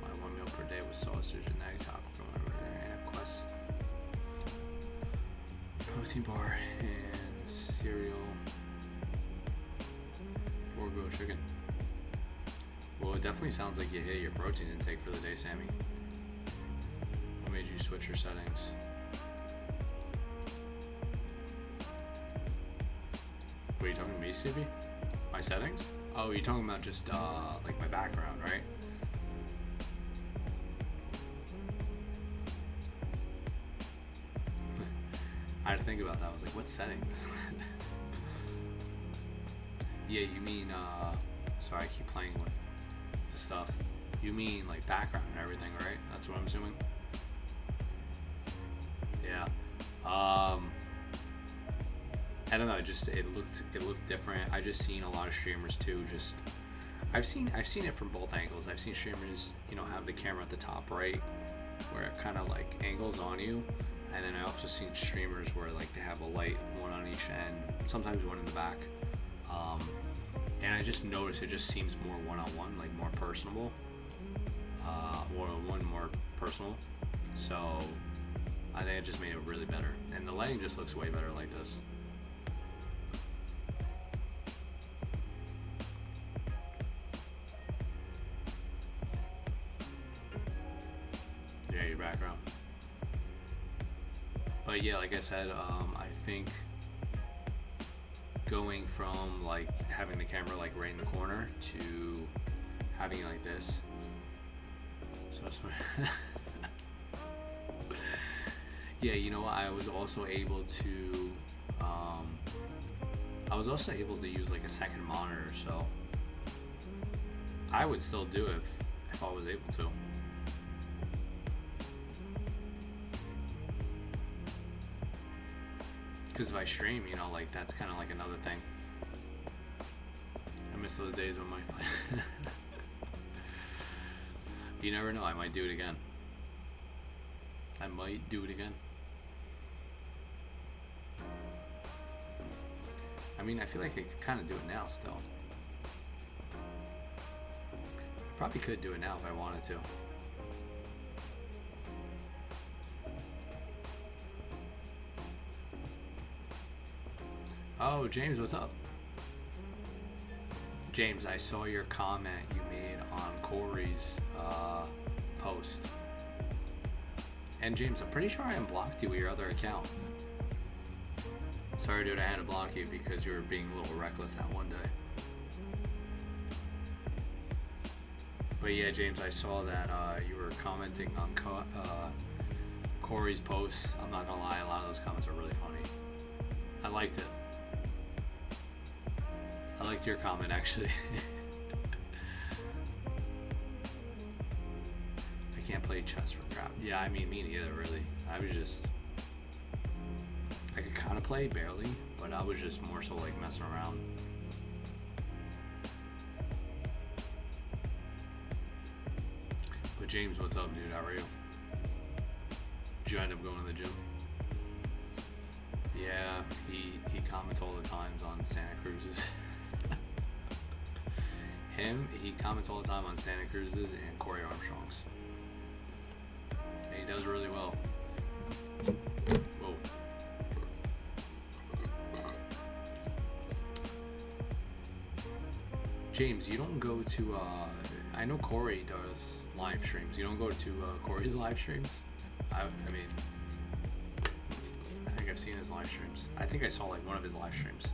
My 1 meal per day was sausage and egg taco from my burger and Quest. Protein bar and cereal. 4 grilled chicken. Well, it definitely sounds like you hit your protein intake for the day, Sammy. What made you switch your settings? What are you talking to me, CB? My settings? Oh, you're talking about just like my background, right? I had to think about that. I was like, what settings? Yeah, you mean, sorry, I keep playing with the stuff. You mean like background and everything, right? That's what I'm assuming. Yeah. I don't know. It looked different. I just seen a lot of streamers too. Just I've seen it from both angles. I've seen streamers, have the camera at the top right, where it kind of like angles on you, and then I also seen streamers where like they have a light, one on each end, sometimes one in the back. And I just noticed it just seems more one-on-one, like more personable, or one more personal. So I think it just made it really better, and the lighting just looks way better like this. Yeah, your background. But yeah, like I said, I think going from like having the camera like right in the corner to having it like this. So yeah, you know what? I was also able to use like a second monitor, so I would still do it if I was able to. Because if I stream, like that's kind of like another thing. I miss those days when my you never know, I might do it again. I mean, I feel like I could kind of do it now still. I probably could do it now if I wanted to. Oh, James, what's up? James, I saw your comment you made on Corey's post. And James, I'm pretty sure I unblocked you with your other account. Sorry, dude, I had to block you because you were being a little reckless that one day. But yeah, James, I saw that you were commenting on Corey's posts. I'm not gonna lie, a lot of those comments are really funny. I liked it. I liked your comment, actually. I can't play chess for crap. Yeah, I mean, me neither, really. I could kind of play, barely, but I was just more so like messing around. But James, what's up, dude? How are you? Did you end up going to the gym? Yeah, he comments all the times on Santa Cruz's. He comments all the time on Santa Cruz's and Corey Armstrong's. And he does really well. Whoa. James, you don't go to, I know Corey does live streams. You don't go to Corey's live streams? I mean, I think I've seen his live streams. I think I saw like one of his live streams.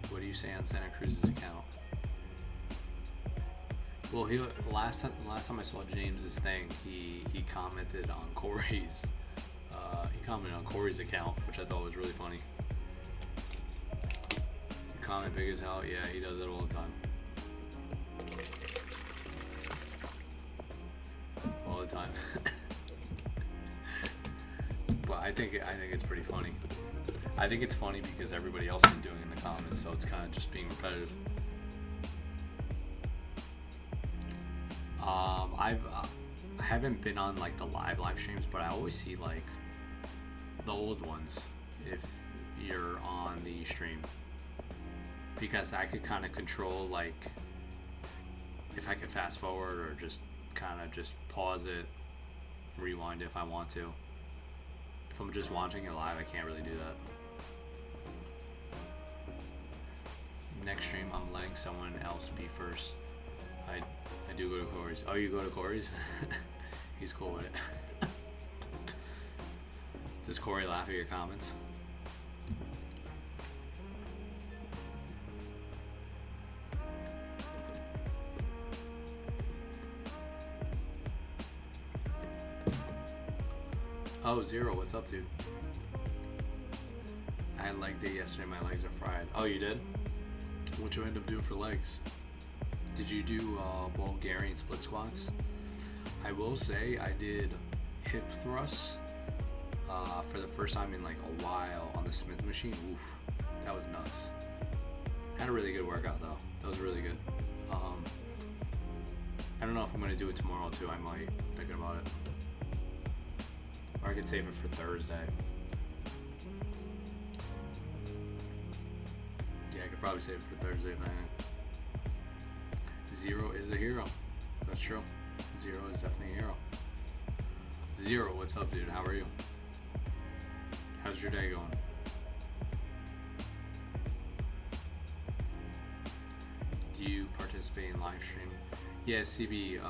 What do you say on Santa Cruz's account? Well, last time I saw James's thing, he commented on Corey's account, which I thought was really funny. You comment big as hell, yeah, he does it all the time. All the time. But I think it's pretty funny. I think it's funny because everybody else is doing it in the comments, so it's kind of just being repetitive. I haven't been on like the live streams, but I always see like the old ones if you're on the stream, because I could kind of control like if I could fast forward or just kind of just pause it, rewind it if I want to. If I'm just watching it live, I can't really do that. Next stream, I'm letting someone else be first. I do go to Corey's. Oh, you go to Corey's? He's cool with it. Does Corey laugh at your comments? Oh, Zero, what's up, dude? I had leg day yesterday, my legs are fried. Oh, you did? What'd you end up doing for legs? Did you do Bulgarian split squats? I will say I did hip thrusts for the first time in like a while on the Smith machine. Oof, that was nuts. Had a really good workout though. That was really good. I don't know if I'm gonna do it tomorrow too. I might. Thinking about it. Or I could save it for Thursday. Yeah, I could probably save it for Thursday night. Zero is a hero. That's true. Zero is definitely a hero. Zero, what's up, dude? How are you? How's your day going? Do you participate in live stream? Yeah, CB,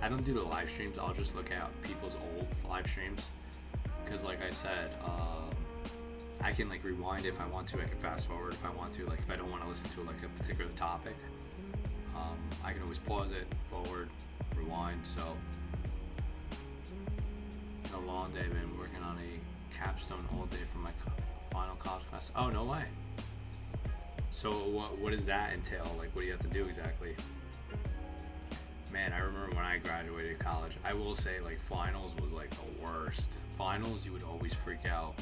I don't do the live streams. I'll just look at people's old live streams. Because like I said, I can like rewind if I want to. I can fast forward if I want to. Like if I don't want to listen to like a particular topic, I can always pause it, forward, rewind. So, been a long day. Been working on a capstone all day for my final college class. Oh, no way. So what does that entail? Like what do you have to do exactly? Man, I remember when I graduated college, I will say like finals was like the worst. Finals, you would always freak out.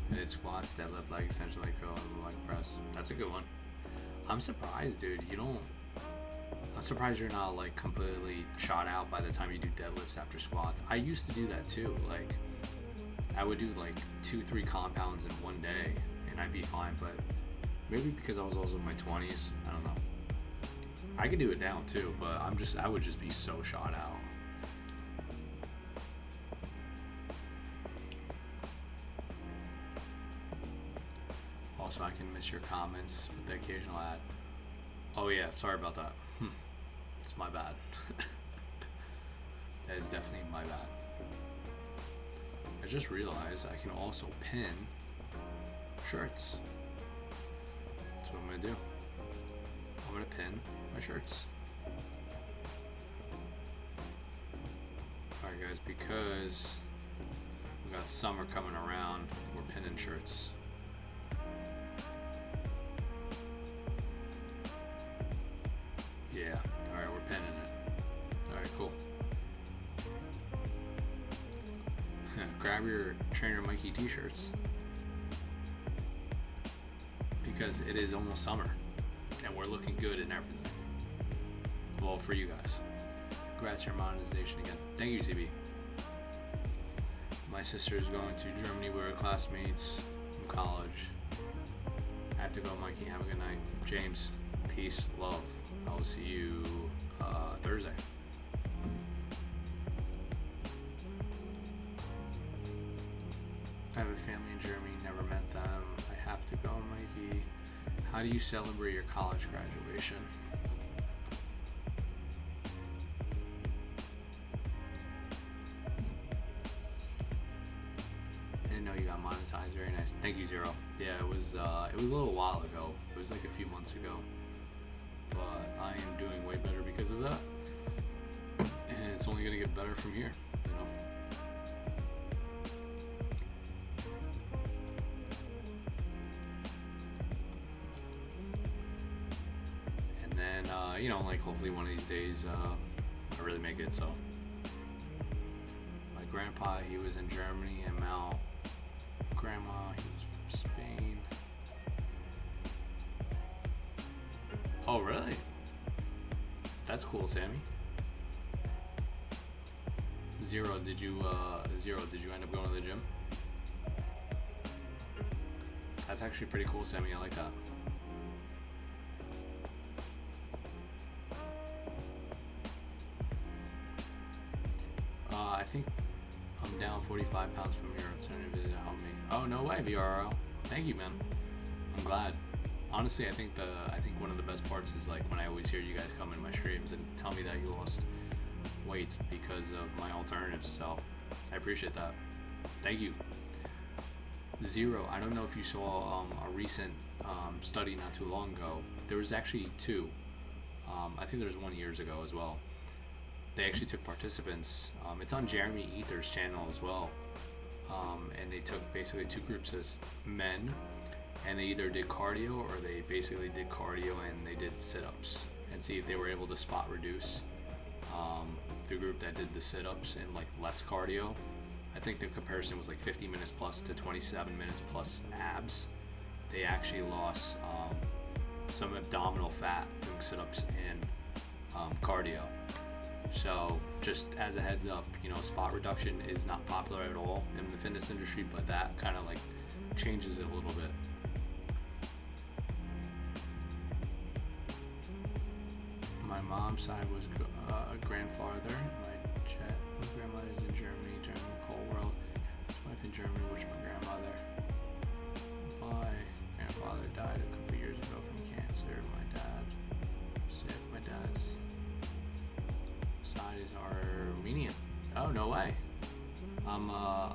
And it's squats, deadlift, leg extension, leg curl, and leg press. That's a good one. I'm surprised, dude. I'm surprised you're not like completely shot out by the time you do deadlifts after squats. I used to do that too. Like I would do like 2-3 compounds in one day and I'd be fine, but maybe because I was also in my 20s, I don't know. I could do it now too, but I would just be so shot out. so I can miss your comments with the occasional ad. Oh yeah, sorry about that. It's my bad. That is definitely my bad. I just realized I can also pin shirts. That's what I'm gonna do. I'm gonna pin my shirts. Alright guys, because we got summer coming around, we're pinning shirts. Yeah, alright, we're pinning it. Alright, cool. Grab your TrainerMikey t-shirts. Because it is almost summer. And we're looking good in everything. Well, for you guys. Congrats your monetization again. Thank you, CB. My sister is going to Germany. We were classmates from college. I have to go, Mikey. Have a good night. James, peace, love. I will see you Thursday. I have a family in Germany, never met them. I have to go, Mikey. How do you celebrate your college graduation? I didn't know you got monetized. Very nice. Thank you, Zero. Yeah, it was a little while ago. It was like a few months ago. But I am doing way better because of that. And it's only gonna get better from here, you know. And then you know, like hopefully one of these days I really make it. So my grandpa, he was in Germany, and Mal, grandma, he was from Spain. Oh really? That's cool, Sammy. Zero, did you end up going to the gym? That's actually pretty cool, Sammy. I like that. I think I'm down 45 pounds from your alternative to help me. Oh no way, VRL. Thank you, man. I'm glad. Honestly, I think one of the best parts is like when I always hear you guys come in my streams and tell me that you lost weight because of my alternatives. So I appreciate that. Thank you. Zero. I don't know if you saw a recent study not too long ago. There was actually two. I think there's 1 year ago as well. They actually took participants. It's on Jeremy Ether's channel as well. And they took basically two groups of men. And they either did cardio or they basically did cardio and they did sit-ups and see if they were able to spot reduce. The group that did the sit-ups and like less cardio, I think the comparison was like 50 minutes plus to 27 minutes plus abs. They actually lost some abdominal fat doing sit-ups and cardio. So just as a heads up, you know, spot reduction is not popular at all in the fitness industry, but that kind of like changes it a little bit. My mom's side was grandfather. My grandmother's in Germany during the Cold War. His wife in Germany, which my grandmother. My grandfather died a couple years ago from cancer. My dad sick. My dad's side is Armenian. Oh no way. I'm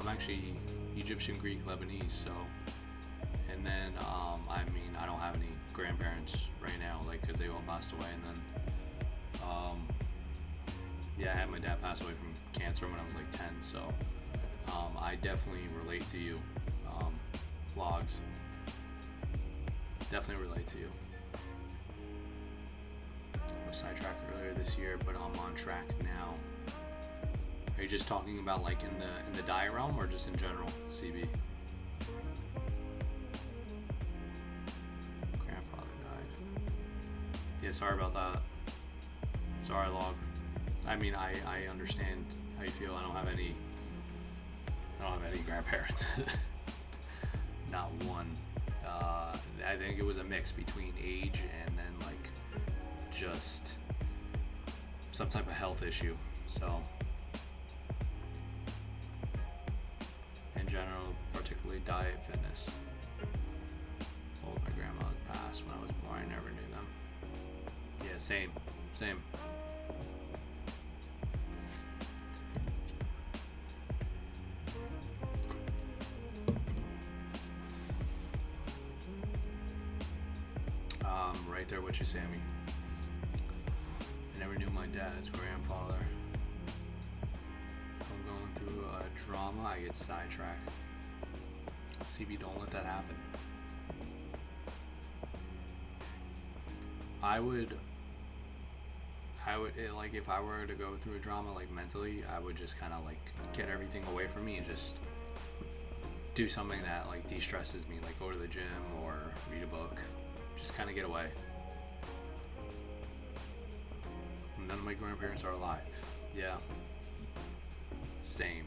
actually Egyptian, Greek, Lebanese. So, and then I mean I don't have any grandparents right now, like because they all passed away, and then. Yeah, I had my dad pass away from cancer when I was like 10, so I definitely relate to you, Logs. Definitely relate to you. I was sidetracked earlier this year, but I'm on track now. Are you just talking about like in the diet realm or just in general, CB? Grandfather died. Yeah, sorry about that. Sorry, Log. I mean, I understand how you feel. I don't have any grandparents. Not one. I think it was a mix between age and then like just some type of health issue. So in general, particularly diet, fitness. Hold guess when I was born, I never knew them. Yeah, same. Right there with you, Sammy. I never knew my dad's grandfather. If I'm going through a drama, I get sidetracked. CB, don't let that happen. I would like, if I were to go through a drama, like mentally, I would just kind of like get everything away from me and just do something that like de-stresses me, like go to the gym or read a book. Just kind of get away. None of my grandparents are alive. Yeah. Same.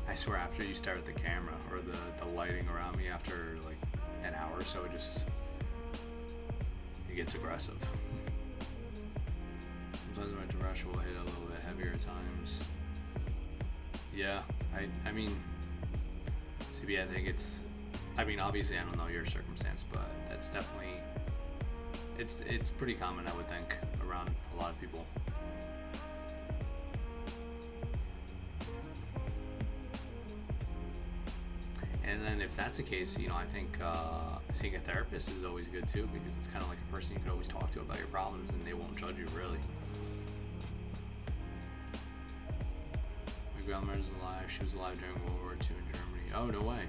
I swear, after you start the camera or the lighting around me, after like an hour or so, it gets aggressive. Sometimes my rush will hit a little bit heavier at times. Yeah, I mean, CB, I think obviously I don't know your circumstance, but that's definitely, it's pretty common, I would think, around a lot of people. And then if that's the case, I think seeing a therapist is always good too, because it's kind of like a person you could always talk to about your problems and they won't judge you, really. My grandmother's alive. She was alive during World War II in Germany. Oh, no way.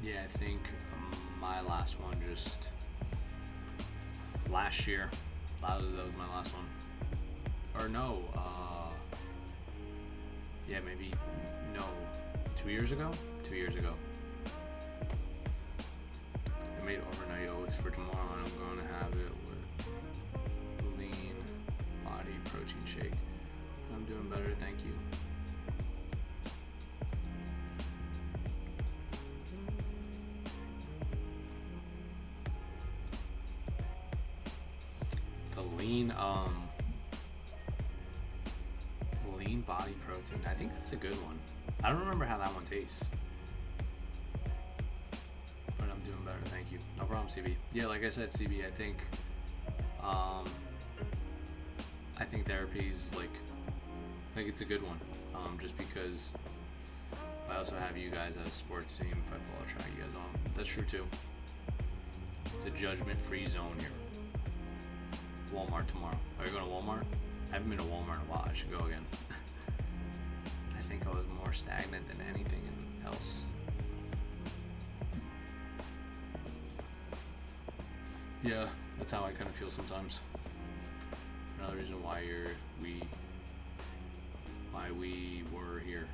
Yeah, I think my last one just last year. That was my last one. Or no, yeah, maybe, no, 2 years ago? 2 years ago. I made overnight oats for tomorrow and I'm going to have it with lean body protein shake. I'm doing better, thank you. The lean body protein, I think that's a good one. I don't remember how that one tastes, but I'm doing better, thank you. No problem, CB. Yeah, like I said, CB, I think therapy is like, I think it's a good one, just because I also have you guys at a sports team. If I follow track you guys on, that's true too. It's a judgment-free zone here. Walmart tomorrow. Are you going to Walmart? I haven't been to Walmart in a while. I should go again. I think I was more stagnant than anything else. Yeah, that's how I kind of feel sometimes. Another reason why we were here.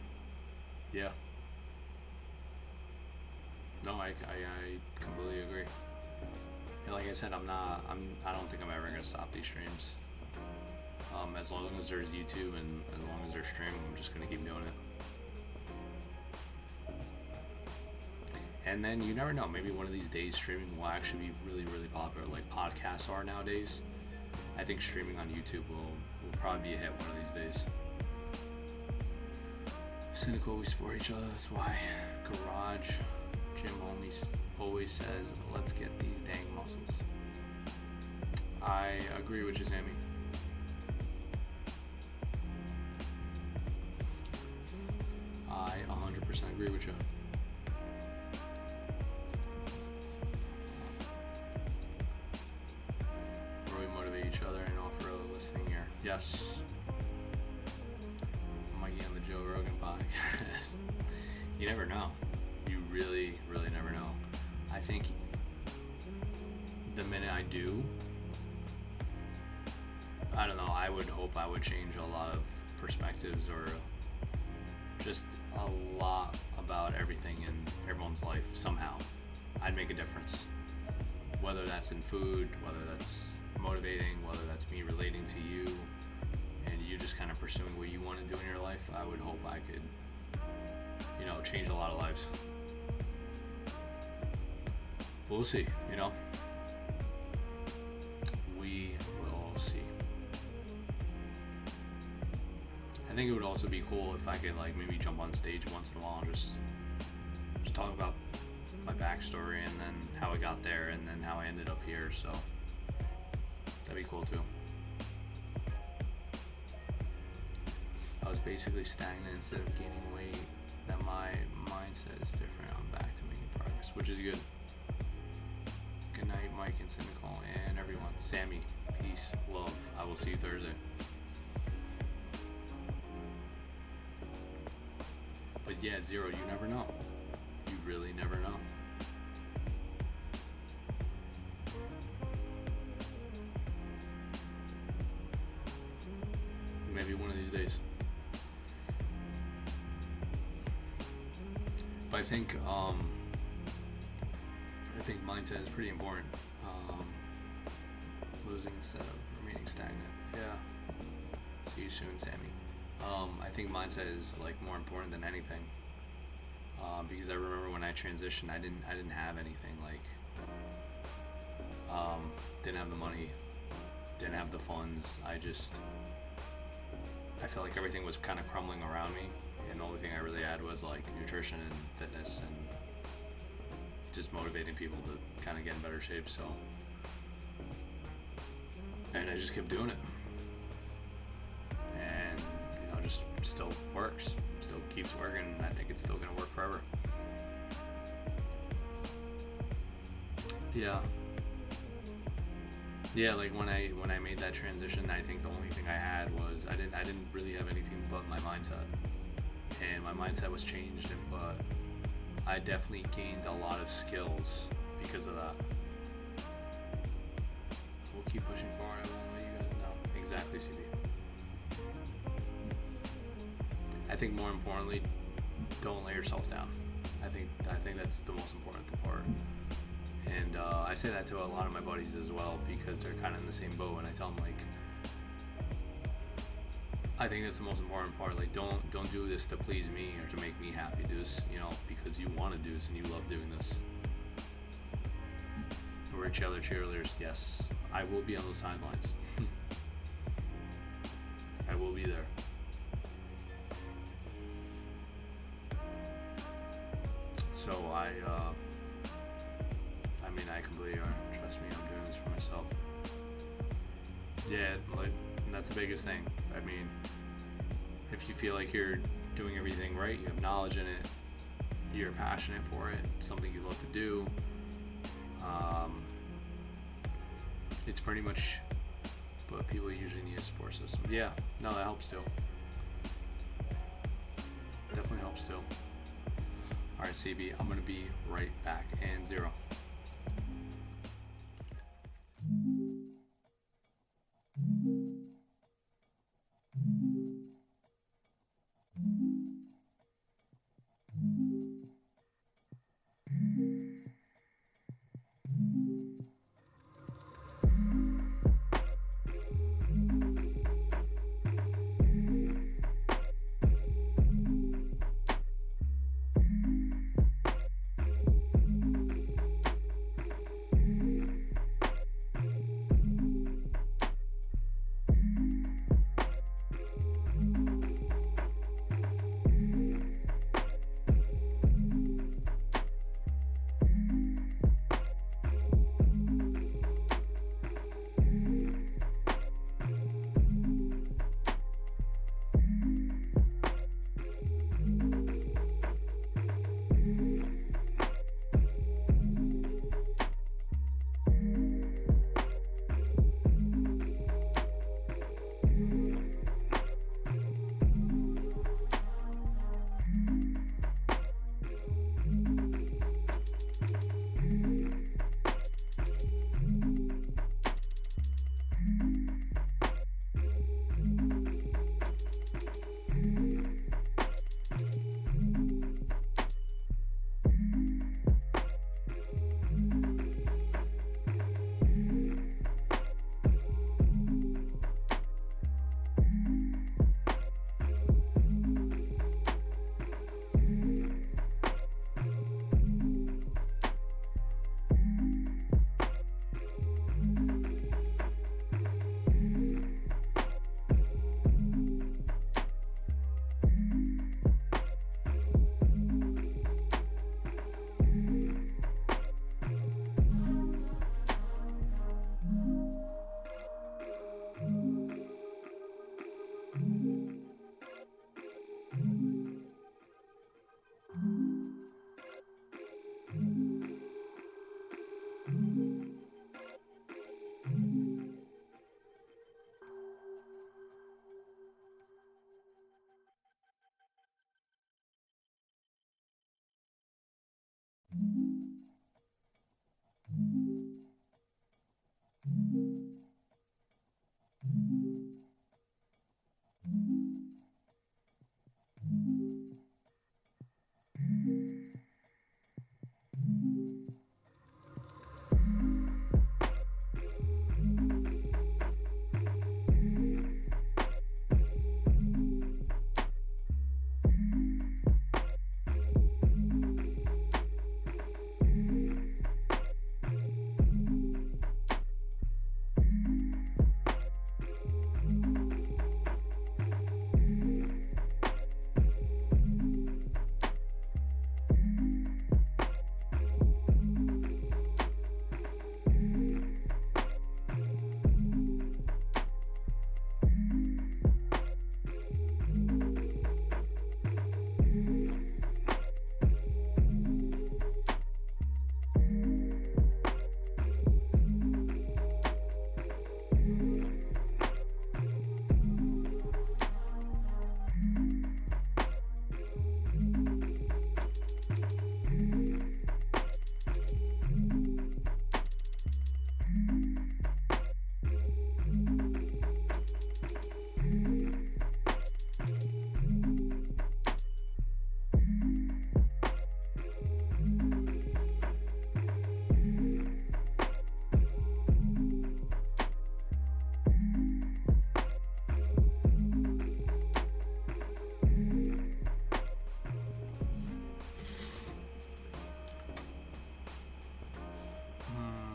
Yeah. No, I completely agree. And like I said, I don't think I'm ever gonna stop these streams. As long as there's YouTube and as long as there's streaming, I'm just gonna keep doing it. And then you never know, maybe one of these days streaming will actually be really, really popular, like podcasts are nowadays. I think streaming on YouTube will probably be a hit one of these days. Cynical, we support each other, that's why. Garage Jim Homies always says, let's get these dang muscles. I agree with you, Sammy. I 100% agree with you. Where we motivate each other and offer a listening ear. Yes. Mikey on the Joe Rogan podcast. You never know. You really, really never know. I think the minute I do, I don't know, I would hope I would change a lot of perspectives or just a lot about everything in everyone's life somehow. I'd make a difference. Whether that's in food, whether that's motivating, whether that's me relating to you, and you just kind of pursuing what you want to do in your life, I would hope I could, change a lot of lives. We'll see, We will see. think it would also be cool if I could like maybe jump on stage once in a while and just talk about my backstory and then how I got there and then how I ended up here. So that'd be cool too. I was basically stagnant instead of gaining weight. That my mindset is different. I'm back to making progress, which is good. Good night, Mike and Cynical and everyone. Sammy, peace, love. I will see you Thursday. But yeah, Zero, you never know. You really never know. Maybe one of these days. But I think mindset is pretty important. Losing instead of remaining stagnant. Yeah. See you soon, Sammy. I think mindset is like more important than anything. Because I remember when I transitioned, I didn't have anything. Like, didn't have the money, didn't have the funds. I felt like everything was kind of crumbling around me, and the only thing I really had was like nutrition and fitness and just motivating people to kind of get in better shape. So, and I just kept doing it, and just still works, still keeps working, and I think it's still gonna work forever. Yeah, like when I made that transition, I think the only thing I had was I didn't really have anything but my mindset, and my mindset was changed, but I definitely gained a lot of skills because of that. We'll keep pushing forward. I won't let you guys know. Exactly, CB. I think more importantly, don't let yourself down. I think that's the most important part. And I say that to a lot of my buddies as well because they're kind of in the same boat. And I tell them like, I think that's the most important part. Like, don't do this to please me or to make me happy. Do this, because you want to do this and you love doing this. We're each other cheerleaders. Yes, I will be on those sidelines. I will be there. So I completely are. Trust me, I'm doing this for myself. Yeah, like that's the biggest thing. I mean, if you feel like you're doing everything right, you have knowledge in it, you're passionate for it, it's something you love to do. It's pretty much what people usually need a support system. Yeah, no, that helps too. Definitely helps too. Alright, CB, I'm going to be right back. And 0.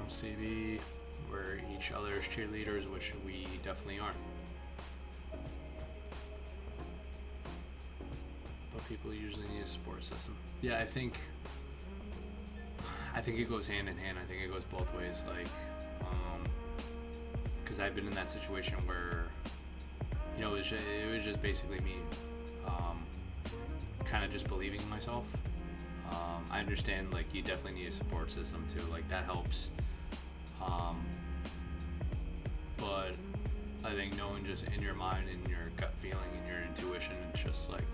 CB, we're each other's cheerleaders, which we definitely aren't. But people usually need a support system. Yeah, I think it goes hand in hand. I think it goes both ways. Like, because I've been in that situation where, you know, it was just basically me, kind of just believing in myself. I understand, like, you definitely need a support system too. Like, that helps. But I think knowing just in your mind and your gut feeling and your intuition, it's just like,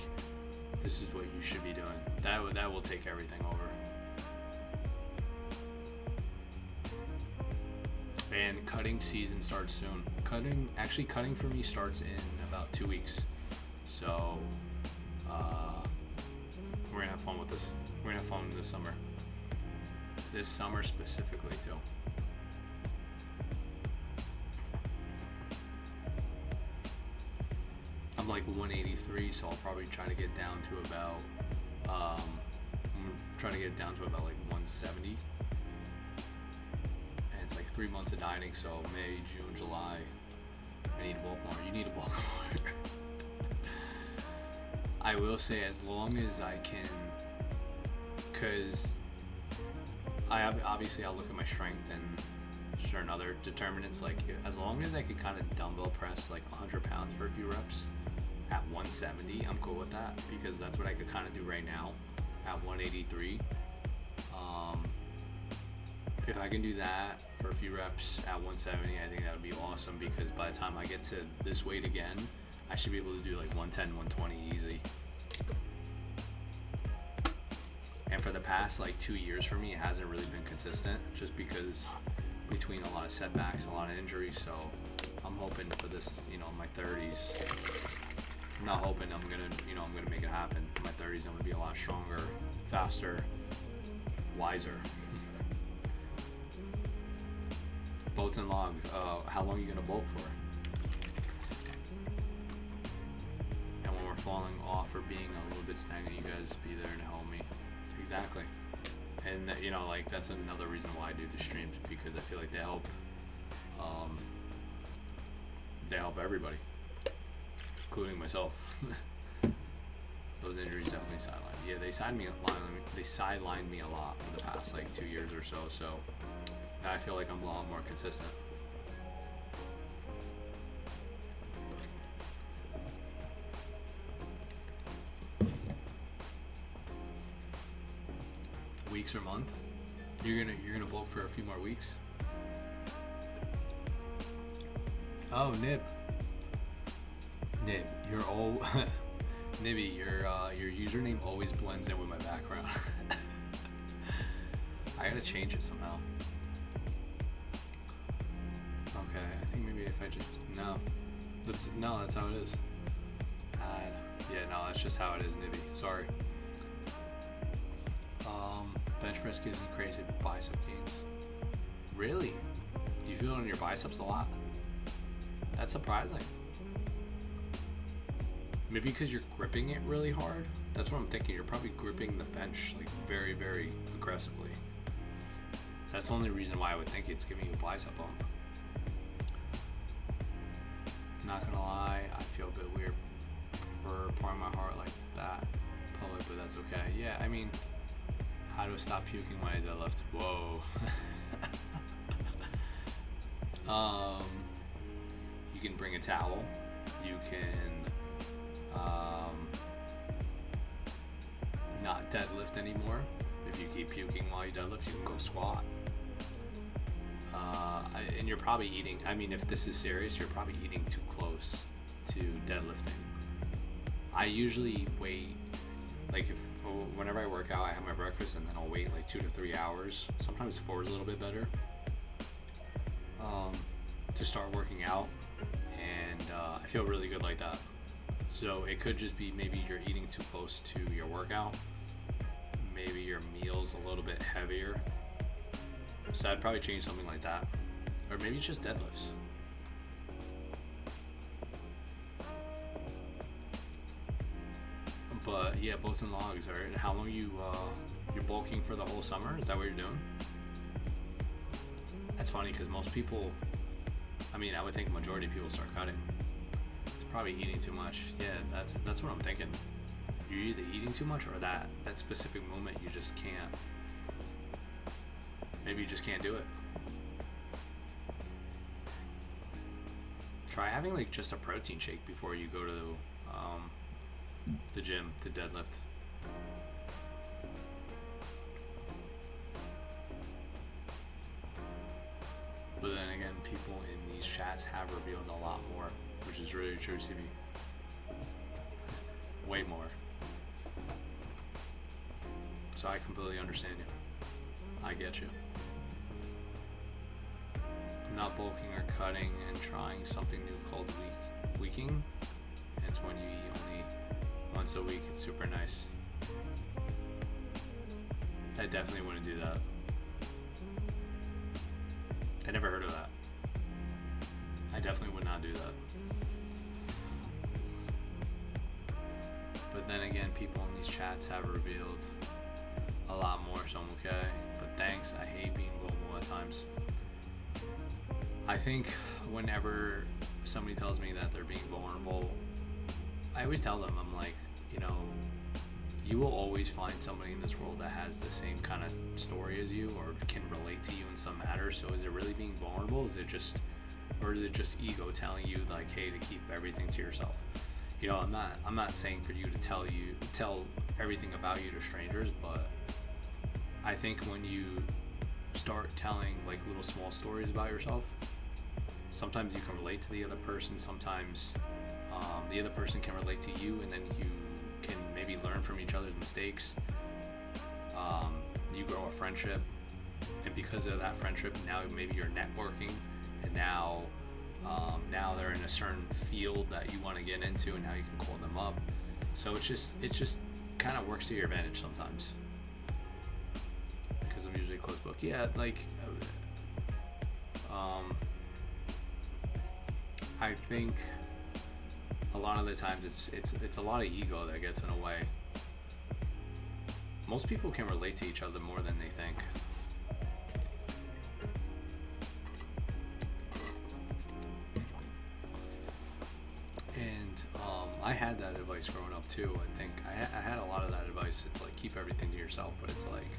this is what you should be doing. That will take everything over. And cutting season starts soon. Cutting for me starts in about 2 weeks. So we're gonna have fun with this. We're gonna have fun this summer. This summer specifically too. I'm like 183, so I'll probably try to get down to about like 170. And it's like 3 months of dieting, so May, June, July. I need to bulk more. You need to bulk more. I will say, as long as I can, because I'll look at my strength and certain other determinants. Like, as long as I could kind of dumbbell press like 100 pounds for a few reps at 170, I'm cool with that, because that's what I could kind of do right now at 183. If I can do that for a few reps at 170, I think that would be awesome, because by the time I get to this weight again, I should be able to do like 110, 120 easy. And for the past like 2 years for me, it hasn't really been consistent, just because between a lot of setbacks, a lot of injuries. So I'm hoping for this, you know, in my 30s. I'm not hoping I'm gonna make it happen. In my 30s, I'm gonna be a lot stronger, faster, wiser. Boats and log. How long are you gonna bulk for? And when we're falling off or being a little bit stagnant, you guys be there to help me. Exactly. And you know, like, that's another reason why I do the streams, because I feel like they help. They help everybody, including myself. Those injuries definitely sidelined. Yeah, they sidelined me a lot for the past like 2 years or so. So now I feel like I'm a lot more consistent. Weeks or month? You're gonna bulk for a few more weeks? Oh, Nib, you're all Nibby, your username always blends in with my background. I gotta change it somehow. Okay, I think maybe if I just, that's how it is. Add, yeah, no, that's just how it is, Nibby, sorry. Bench press gives me crazy bicep gains. Really? You feel it on your biceps a lot? That's surprising. Maybe because you're gripping it really hard? That's what I'm thinking. You're probably gripping the bench like very, very aggressively. That's the only reason why I would think it's giving you a bicep bump. Not gonna lie, I feel a bit weird for pouring my heart like that public, but that's okay. Yeah, I mean, how to stop puking when I deadlift? Whoa. You can bring a towel. You can not deadlift anymore. If you keep puking while you deadlift, you can go squat. And you're probably eating, I mean, if this is serious, you're probably eating too close to deadlifting. I usually wait, like whenever I work out, I have my breakfast and then I'll wait like 2 to 3 hours. Sometimes 4 is a little bit better. To start working out, and I feel really good like that. So it could just be maybe you're eating too close to your workout. Maybe your meal's a little bit heavier. So I'd probably change something like that. Or maybe it's just deadlifts. But yeah, boats and logs. Alright, how long you're bulking for the whole summer? Is that what you're doing? That's funny because most people, I mean, I would think majority of people start cutting. It's probably eating too much. Yeah, that's what I'm thinking. You're either eating too much or that specific moment you just can't. Maybe you just can't do it. Try having like just a protein shake before you go to the gym to deadlift. But then again, people in these chats have revealed a lot more, which is really true to me. Way more. So I completely understand you. I get you. I'm not bulking or cutting and trying something new called weeking. It's when you eat only once a week. It's super nice. I definitely wouldn't do that. I never heard of that. I definitely would not do that. But then again, people in these chats have revealed a lot more, so I'm okay. But thanks, I hate being vulnerable at times. I think whenever somebody tells me that they're being vulnerable, I always tell them, I'm like, you know, you will always find somebody in this world that has the same kind of story as you or can relate to you in some matter. So is it really being vulnerable? Is it just ego telling you like, hey, to keep everything to yourself? You know, I'm not saying for you to tell everything about you to strangers, but I think when you start telling like little small stories about yourself, sometimes you can relate to the other person, sometimes the other person can relate to you, and then you can maybe learn from each other's mistakes. You grow a friendship, and because of that friendship, now maybe you're networking, and now they're in a certain field that you want to get into, and now you can call them up. So it just kind of works to your advantage sometimes. Because I'm usually a closed book. Yeah, like I think a lot of the times it's a lot of ego that gets in the way. Most people can relate to each other more than they think. And I had that advice growing up too. I think I had a lot of that advice. It's like, keep everything to yourself, but it's like,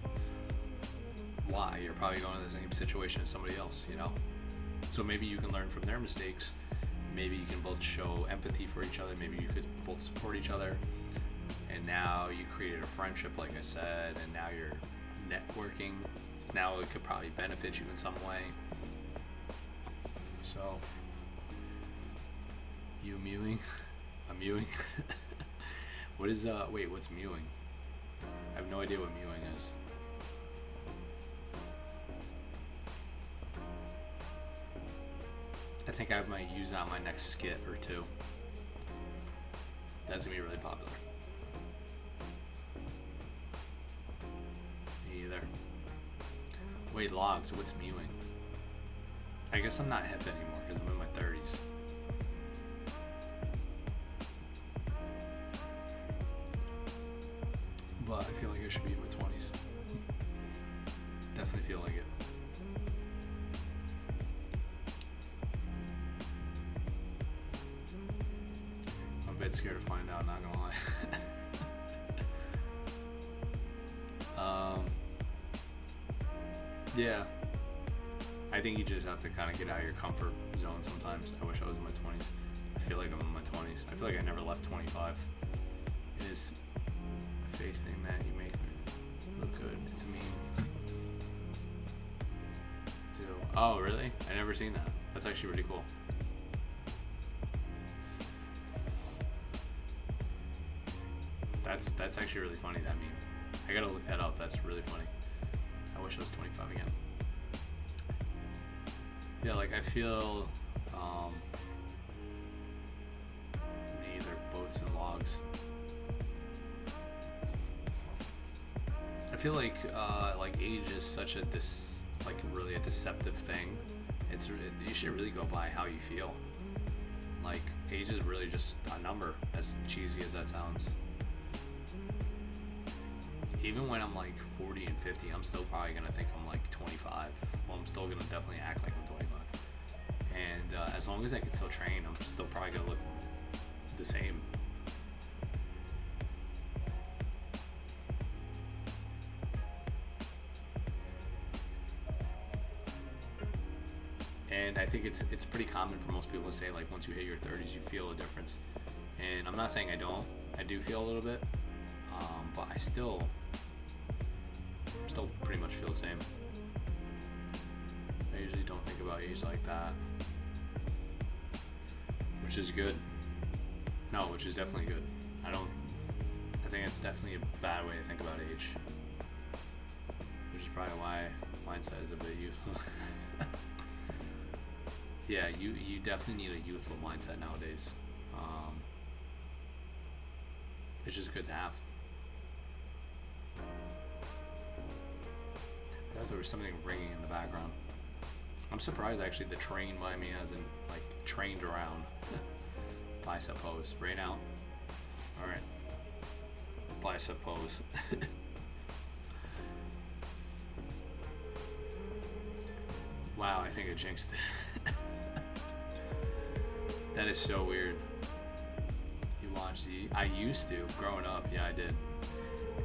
why? You're probably going to the same situation as somebody else, you know? So maybe you can learn from their mistakes. Maybe you can both show empathy for each other. Maybe you could both support each other. And now you created a friendship, like I said, and now you're networking. Now it could probably benefit you in some way. So, you mewing? I'm mewing? What is, what's mewing? I have no idea what mewing is. I think I might use that on my next skit or two. That's gonna be really popular. Me either. Wait, logs, what's mewing? I guess I'm not hip anymore because I'm in my 30s. But I feel like I should be in my 20s. Definitely feel like it. I'm a bit scared to find out, not gonna lie. Yeah. I think you just have to kind of get out of your comfort zone sometimes. I wish I was in my 20s. I feel like I'm in my 20s. I feel like I never left 25. It is a face thing that you make me look good. It's a meme. Too. Oh, really? I never seen that. That's actually really cool. That's actually really funny, that meme. I gotta look that up. That's really funny. I wish I was 25 again. Yeah, like I feel neither boats and logs. I feel like age is such a really a deceptive thing. You should really go by how you feel. Like age is really just a number, as cheesy as that sounds. Even when I'm like 40 and 50, I'm still probably gonna think I'm like 25. Well, I'm still gonna definitely act like I'm 25. And as long as I can still train, I'm still probably gonna look the same. And I think it's pretty common for most people to say like once you hit your 30s, you feel a difference. And I'm not saying I don't. I do feel a little bit, but I still pretty much feel the same. I usually don't think about age like that, which is good. No, which is definitely good. I think it's definitely a bad way to think about age, which is probably why mindset is a bit youthful. Yeah, you definitely need a youthful mindset nowadays. It's just good to have. I thought there was something ringing in the background. I'm surprised actually the train by me hasn't like trained around. Bicep pose right now. All right, bicep pose. Wow, I think I jinxed it. That is so weird. You watch I used to growing up. Yeah, I did.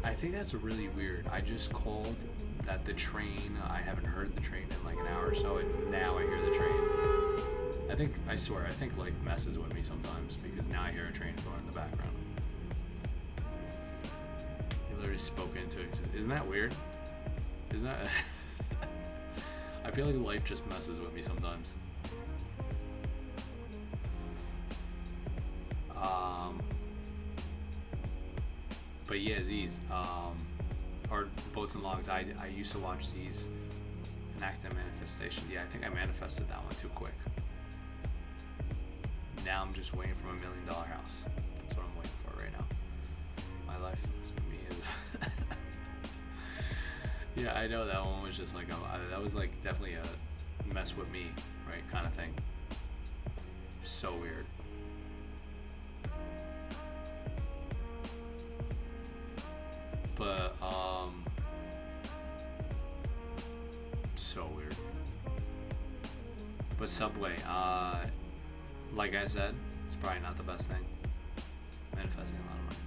I think that's really weird. I just called that the train. I haven't heard the train in like an hour or so, and now I hear the train. I swear, I think life messes with me sometimes because now I hear a train going in the background. You literally spoke into it. Isn't that weird? Isn't that? I feel like life just messes with me sometimes. But yeah, Z's, or Boats and Logs, I used to watch Z's, An Act of Manifestation. Yeah, I think I manifested that one too quick. Now I'm just waiting for $1 million house. That's what I'm waiting for right now. My life with me is... Yeah, I know that one was just like, that was like definitely a mess with me, right, kind of thing. So weird. But, so weird. But Subway, like I said, it's probably not the best thing. Manifesting a lot of money.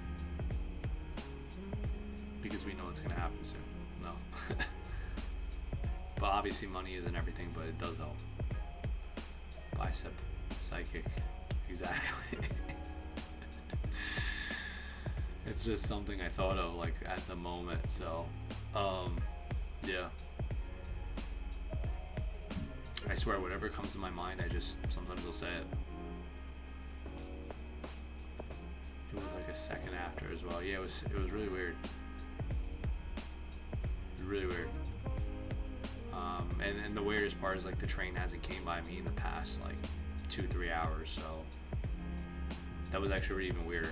Because we know it's going to happen soon. No. But obviously money isn't everything, but it does help. Bicep, psychic, exactly. It's just something I thought of like at the moment, so yeah. I swear whatever comes to my mind, I just sometimes will say it. It was like a second after as well. Yeah, it was really weird. Really weird. And the weirdest part is like the train hasn't came by me in the past like 2-3 hours, so that was actually even weirder.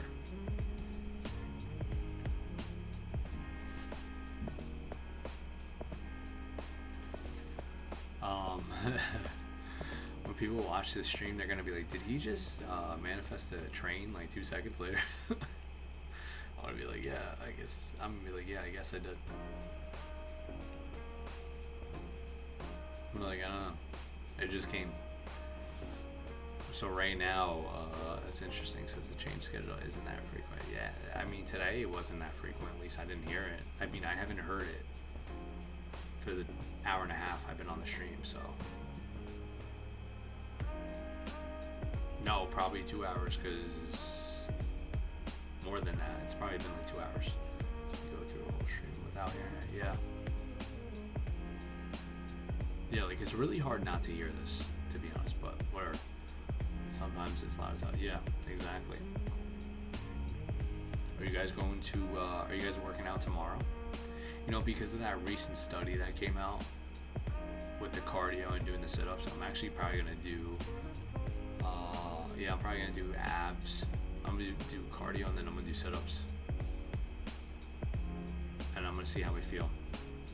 When people watch this stream, they're gonna be like, did he just manifest a train like 2 seconds later? I'm gonna be like, yeah, I guess. I'm gonna be like, yeah, I guess I did. I'm like, I don't know. It just came. So right now, it's interesting since the change schedule isn't that frequent. Yeah, I mean, today it wasn't that frequent. At least I didn't hear it. I mean, I haven't heard it for the hour and a half I've been on the stream, so. No, probably 2 hours, because more than that. It's probably been like 2 hours. You go through a whole stream without hearing it, yeah. Yeah, like it's really hard not to hear this, to be honest, but whatever. Sometimes it's loud as hell. Yeah, exactly. Are you guys going to, are you guys working out tomorrow? You know, because of that recent study that came out with the cardio and doing the sit-ups, I'm actually probably going to do, I'm probably going to do abs. I'm going to do cardio and then I'm going to do sit-ups. And I'm going to see how we feel.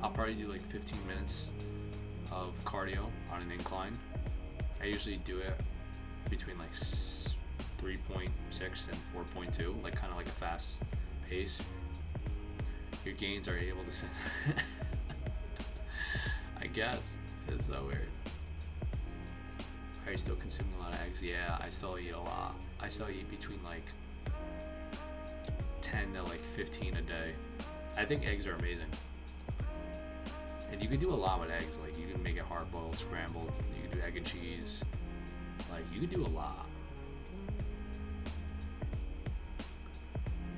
I'll probably do like 15 minutes of cardio on an incline. I usually do it between like 3.6 and 4.2, like kind of like a fast pace. Your gains are able to send I guess. It's so weird. Are you still consuming a lot of eggs? Yeah, I still eat a lot. I still eat between like 10 to like 15 a day. I think eggs are amazing. And you can do a lot with eggs. Like you can make it hard boiled, scrambled. You can do egg and cheese. Like you can do a lot.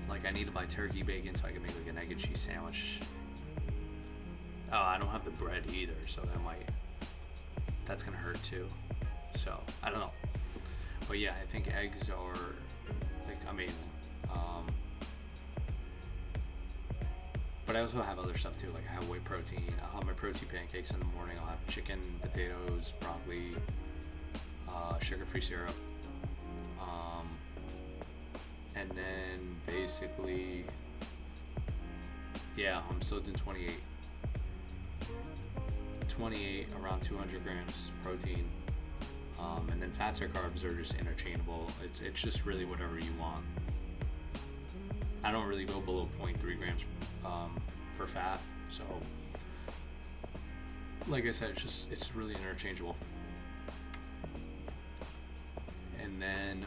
Like I need to buy turkey bacon so I can make like an egg and cheese sandwich. Oh, I don't have the bread either, so that's gonna hurt too. So I don't know. But yeah, I think eggs are like amazing. But I also have other stuff too. Like I have whey protein. I'll have my protein pancakes in the morning. I'll have chicken, potatoes, broccoli, sugar-free syrup. And then basically, yeah, I'm still doing 28, around 200 grams protein. And then fats or carbs are just interchangeable. It's just really whatever you want. I don't really go below 0.3 grams for fat, so like I said, it's really interchangeable. And then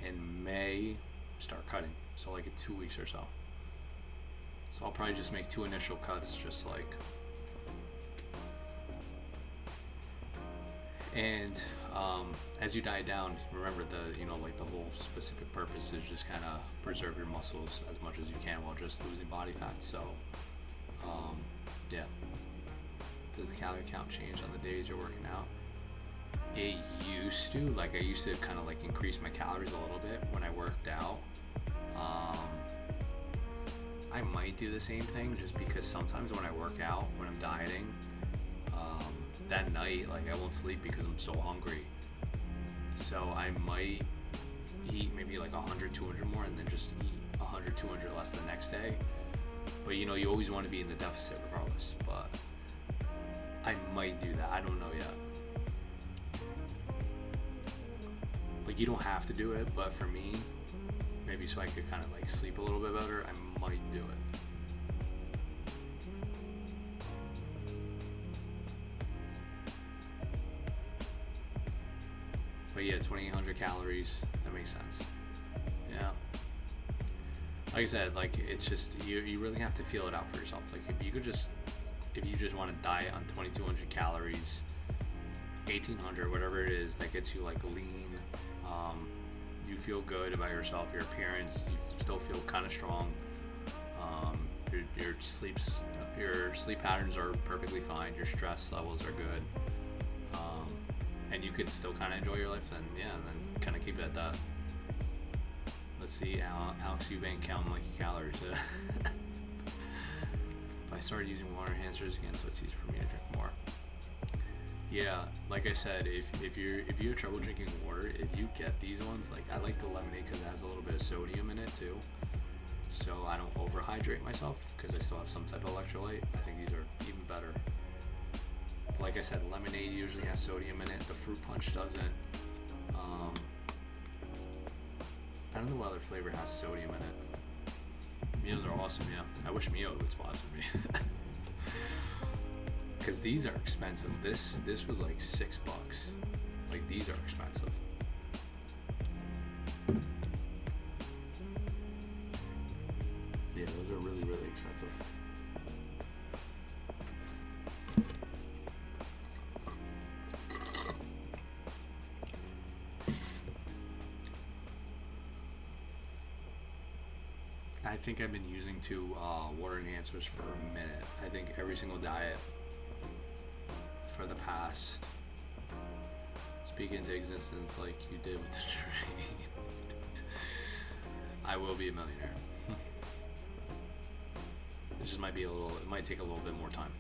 in May, start cutting. So like in 2 weeks or so. So I'll probably just make 2 initial cuts, just like. And as you diet down, remember like the whole specific purpose is just kind of preserve your muscles as much as you can while just losing body fat. So, yeah. Does the calorie count change on the days you're working out? It used to. Like I used to kind of like increase my calories a little bit when I worked out. I might do the same thing just because sometimes when I work out, when I'm dieting, that night, like I won't sleep because I'm so hungry. So I might eat maybe like 100, 200 more and then just eat 100, 200 less the next day. But you know, you always want to be in the deficit regardless. But I might do that. I don't know yet. Like you don't have to do it, but for me, maybe so I could kind of like sleep a little bit better, I might do it. But yeah, 2,800 calories, that makes sense. Yeah. Like I said, like it's just, you really have to feel it out for yourself. Like if you just want to diet on 2,200 calories, 1,800, whatever it is, that gets you like lean, you feel good about yourself, your appearance, you still feel kind of strong, your sleep patterns are perfectly fine, your stress levels are good, and you could still kind of enjoy your life, then yeah, and then kind of keep it at that. Let's see, Alex Eubank counting like calories. If I started using water enhancers again, so it's easy for me to drink more. Yeah, like I said, if you have trouble drinking water, if you get these ones, like I like the lemonade because it has a little bit of sodium in it too, so I don't overhydrate myself because I still have some type of electrolyte. I think these are even better. Like I said, lemonade usually has sodium in it. The fruit punch doesn't. I don't know what other flavor has sodium in it. Meals are awesome, yeah. I wish Mio would sponsor me. Because these are expensive. This was like $6. Like, these are expensive. Yeah, those are really, really expensive. I think I've been using two water enhancers for a minute. I think every single diet for the past, speak into existence like you did with the train. I will be a millionaire. It just might be it might take a little bit more time.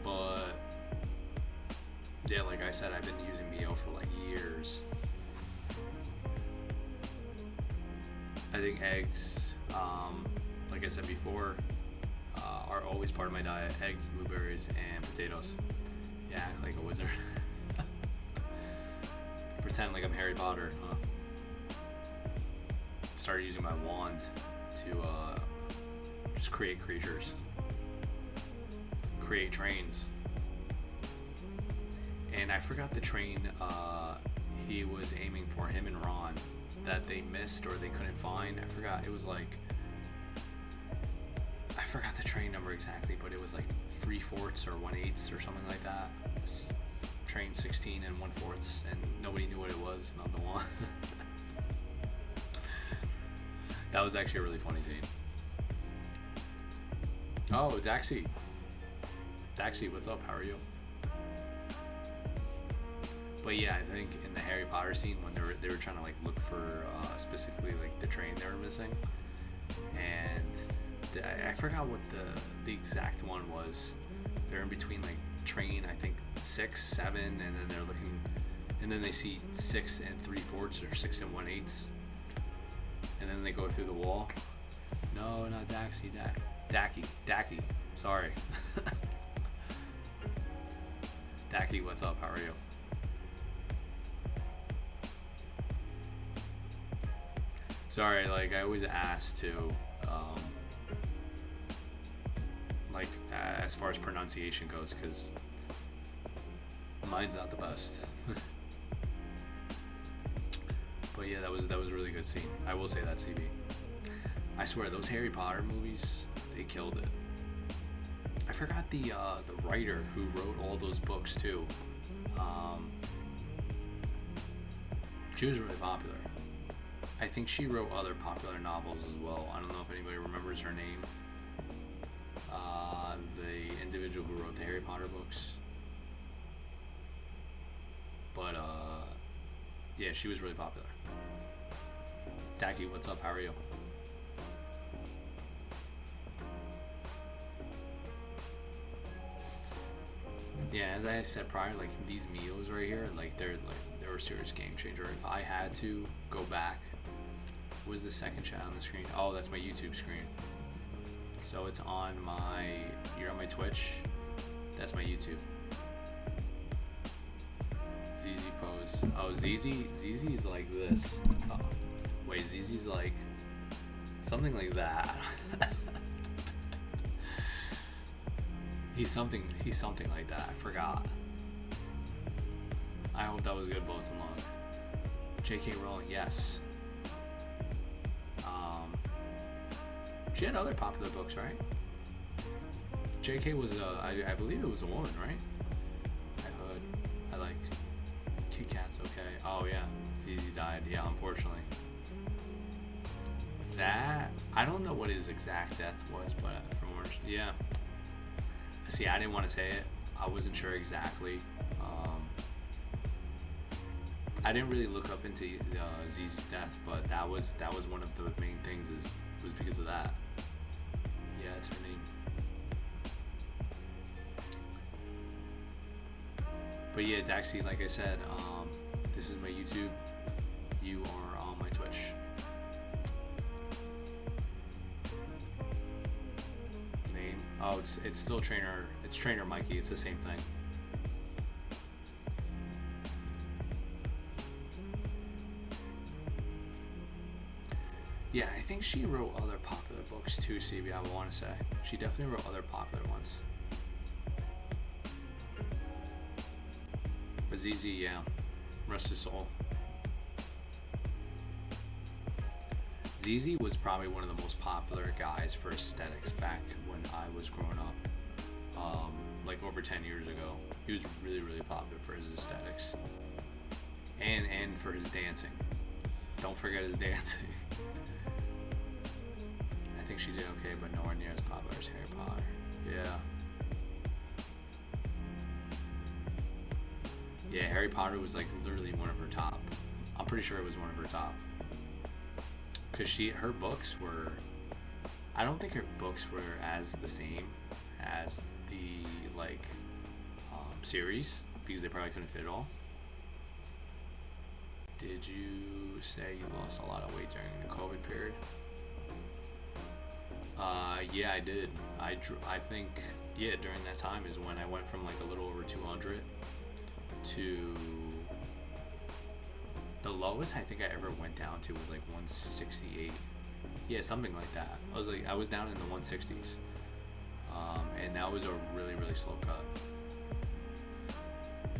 But yeah, like I said, I've been using Mio for like years. I think eggs, like I said before, are always part of my diet. Eggs, blueberries, and potatoes. Yeah, act like a wizard. Pretend like I'm Harry Potter, huh? Started using my wand to just create creatures. Create trains. And I forgot the train he was aiming for, him and Ron, that they missed or they couldn't find. I forgot. It was like, I forgot the train number exactly, but it was like 3/4 or 1/8 or something like that. Train 16 and 1/4, and nobody knew what it was, not the one. That was actually a really funny scene. Oh, Daxi. Daxi, what's up? How are you? But yeah, I think in the Harry Potter scene when they were trying to like look for specifically like the train they were missing, and I forgot what the exact one was. They're in between like train, I think 6, 7, and then they're looking, and then they see 6 3/4 or 6 1/8, and then they go through the wall. No, not Daxi, Dacky. Sorry. Dacky, what's up? How are you? Sorry, like I always ask to, like as far as pronunciation goes, because mine's not the best. But yeah, that was a really good scene. I will say that, CB. I swear, those Harry Potter movies, they killed it. I forgot the writer who wrote all those books too. She was really popular. I think she wrote other popular novels as well. I don't know if anybody remembers her name. The individual who wrote the Harry Potter books. But yeah, she was really popular. Tacky, what's up? How are you? Yeah, as I said prior, like these meals right here, like they're a serious game changer. If I had to go back, what was the second chat on the screen? Oh, that's my YouTube screen. So it's on you're on my Twitch. That's my YouTube. ZZ pose. Oh, ZZ's like this. Oh, wait, ZZ's like something like that. He's something like that. I forgot. I hope that was good, Boats and Long. J.K. Rowling, yes. She had other popular books, right? J.K. was I believe it was a woman, right? I like Kit Kat's okay. Oh yeah, ZZ died. Yeah, unfortunately. That I don't know what his exact death was, but from Orange, yeah. See, I didn't want to say it. I wasn't sure exactly. I didn't really look up into ZZ's death, but that was one of the main things was because of that. But yeah, Daxie, like I said, this is my YouTube. You are on my Twitch. Name? Oh, it's still Trainer. It's TrainerMikey. It's the same thing. Yeah, I think she wrote other popular books too, CB, I want to say. She definitely wrote other popular ones. But ZZ, yeah. Rest his soul. ZZ was probably one of the most popular guys for aesthetics back when I was growing up. Like over 10 years ago. He was really, really popular for his aesthetics. And for his dancing. Don't forget his dancing. I think she did okay, but nowhere near as popular as Harry Potter. Yeah. Yeah, Harry Potter was like literally one of her top. I'm pretty sure it was one of her top. Cause her books were, I don't think her books were as the same as the series, because they probably couldn't fit it all. Did you say you lost a lot of weight during the COVID period? Yeah, I did. I think, yeah, during that time is when I went from like a little over 200 to the lowest I think I ever went down to was like 168. Yeah, something like that. I was down in the 160s. And that was a really, really slow cut.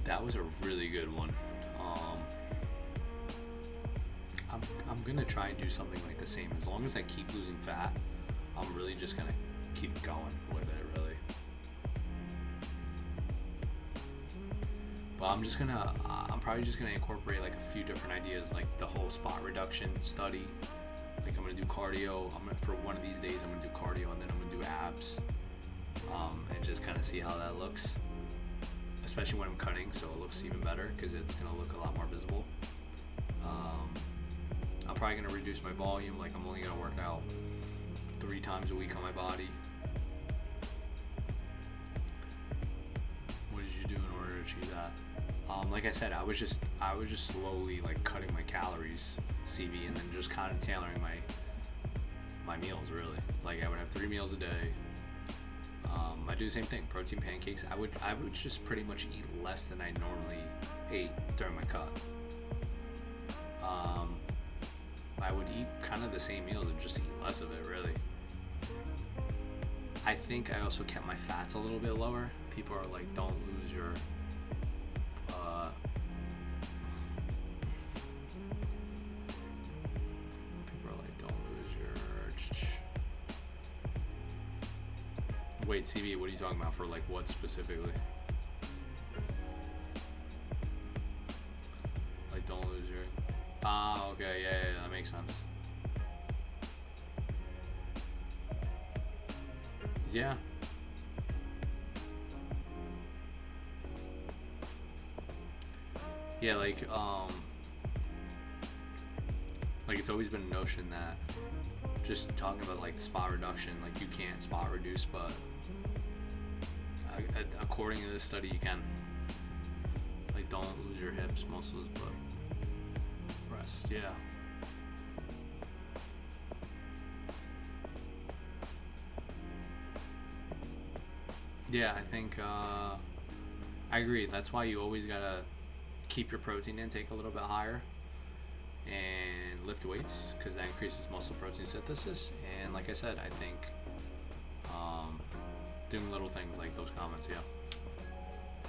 That was a really good one. I'm gonna try and do something like the same. As long as I keep losing fat, I'm really just gonna keep going with it, really. But I'm probably just gonna incorporate like a few different ideas, like the whole spot reduction study. Like I'm gonna do cardio. For one of these days I'm gonna do cardio, and then I'm gonna do abs, and just kind of see how that looks. Especially when I'm cutting, so it looks even better because it's gonna look a lot more visible. I'm probably gonna reduce my volume. Like I'm only gonna work out 3 times a week on my body. What did you do in order to achieve that? Like I said, I was just slowly like cutting my calories, CB, and then just kind of tailoring my meals, really. Like I would have 3 meals a day. I do the same thing, protein pancakes. I would just pretty much eat less than I normally ate during my cut. I would eat kind of the same meals and just eat less of it, really. I think I also kept my fats a little bit lower. People are like, don't lose your Wait, CB, what are you talking about? For like what specifically? Like don't lose your... Ah, okay, yeah, that makes sense. Yeah. Yeah, like it's always been a notion that just talking about like spot reduction, like you can't spot reduce, but according to this study you can. Like don't lose your hips, muscles, but breasts, yeah. Yeah, I think I agree. That's why you always gotta keep your protein intake a little bit higher and lift weights, because that increases muscle protein synthesis. And like I said, I think doing little things like those comments, yeah.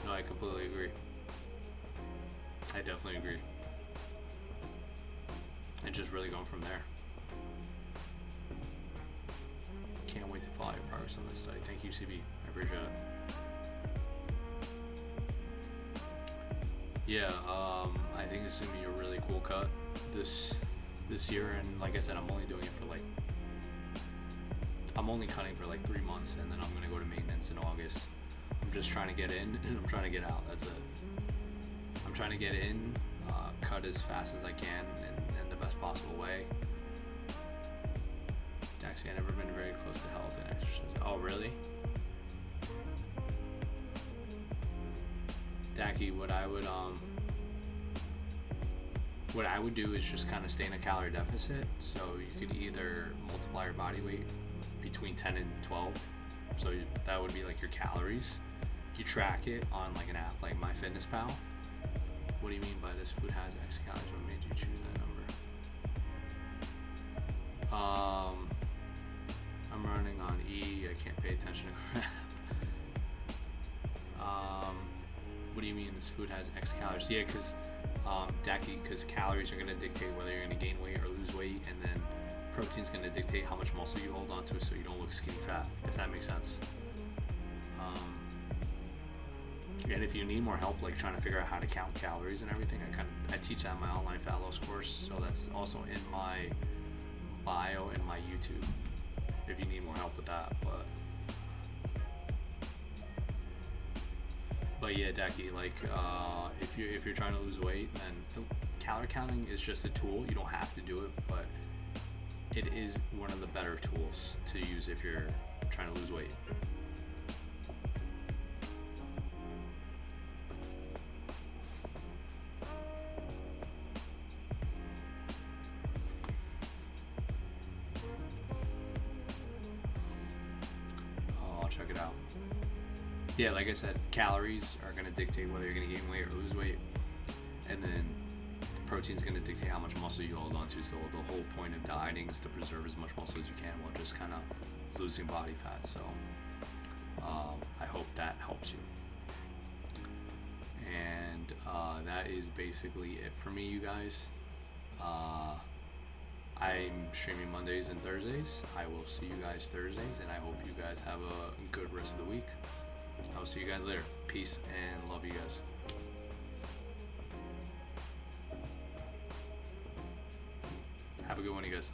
No, I completely agree. I definitely agree. And just really going from there. Can't wait to follow your progress on this study. Thank you, CB. I appreciate it. Yeah, I think it's gonna be a really cool cut this year, and like I said, I'm only doing it for like, I'm only cutting for like 3 months, and then I'm gonna go to maintenance in August. I'm just trying to get in, and I'm trying to get out. That's it. I'm trying to get in, cut as fast as I can, in the best possible way. Actually, I've never been very close to health and exercise. Oh, really? Daki, what I would do is just kind of stay in a calorie deficit. So you could either multiply your body weight between 10 and 12. So that would be like your calories. You track it on like an app like MyFitnessPal. What do you mean by this food has X calories? What made you choose that number? I'm running on E. I can't pay attention to crap. What do you mean this food has X calories? Yeah, because Daki, because calories are going to dictate whether you're going to gain weight or lose weight, and then protein's going to dictate how much muscle you hold onto, so you don't look skinny fat, if that makes sense. And if you need more help, like trying to figure out how to count calories and everything, I teach that in my online fat loss course, so that's also in my bio and my YouTube if you need more help with that. But yeah, Daki, like if you're trying to lose weight, then calorie counting is just a tool. You don't have to do it, but it is one of the better tools to use if you're trying to lose weight. Check it out. Yeah, like I said, calories are going to dictate whether you're going to gain weight or lose weight, and then protein's going to dictate how much muscle you hold on to. So the whole point of dieting is to preserve as much muscle as you can while just kind of losing body fat. So I hope that helps you. And that is basically it for me, you guys. I'm streaming Mondays and Thursdays. I will see you guys Thursdays, and I hope you guys have a good rest of the week. I will see you guys later. Peace and love you guys. Have a good one, you guys.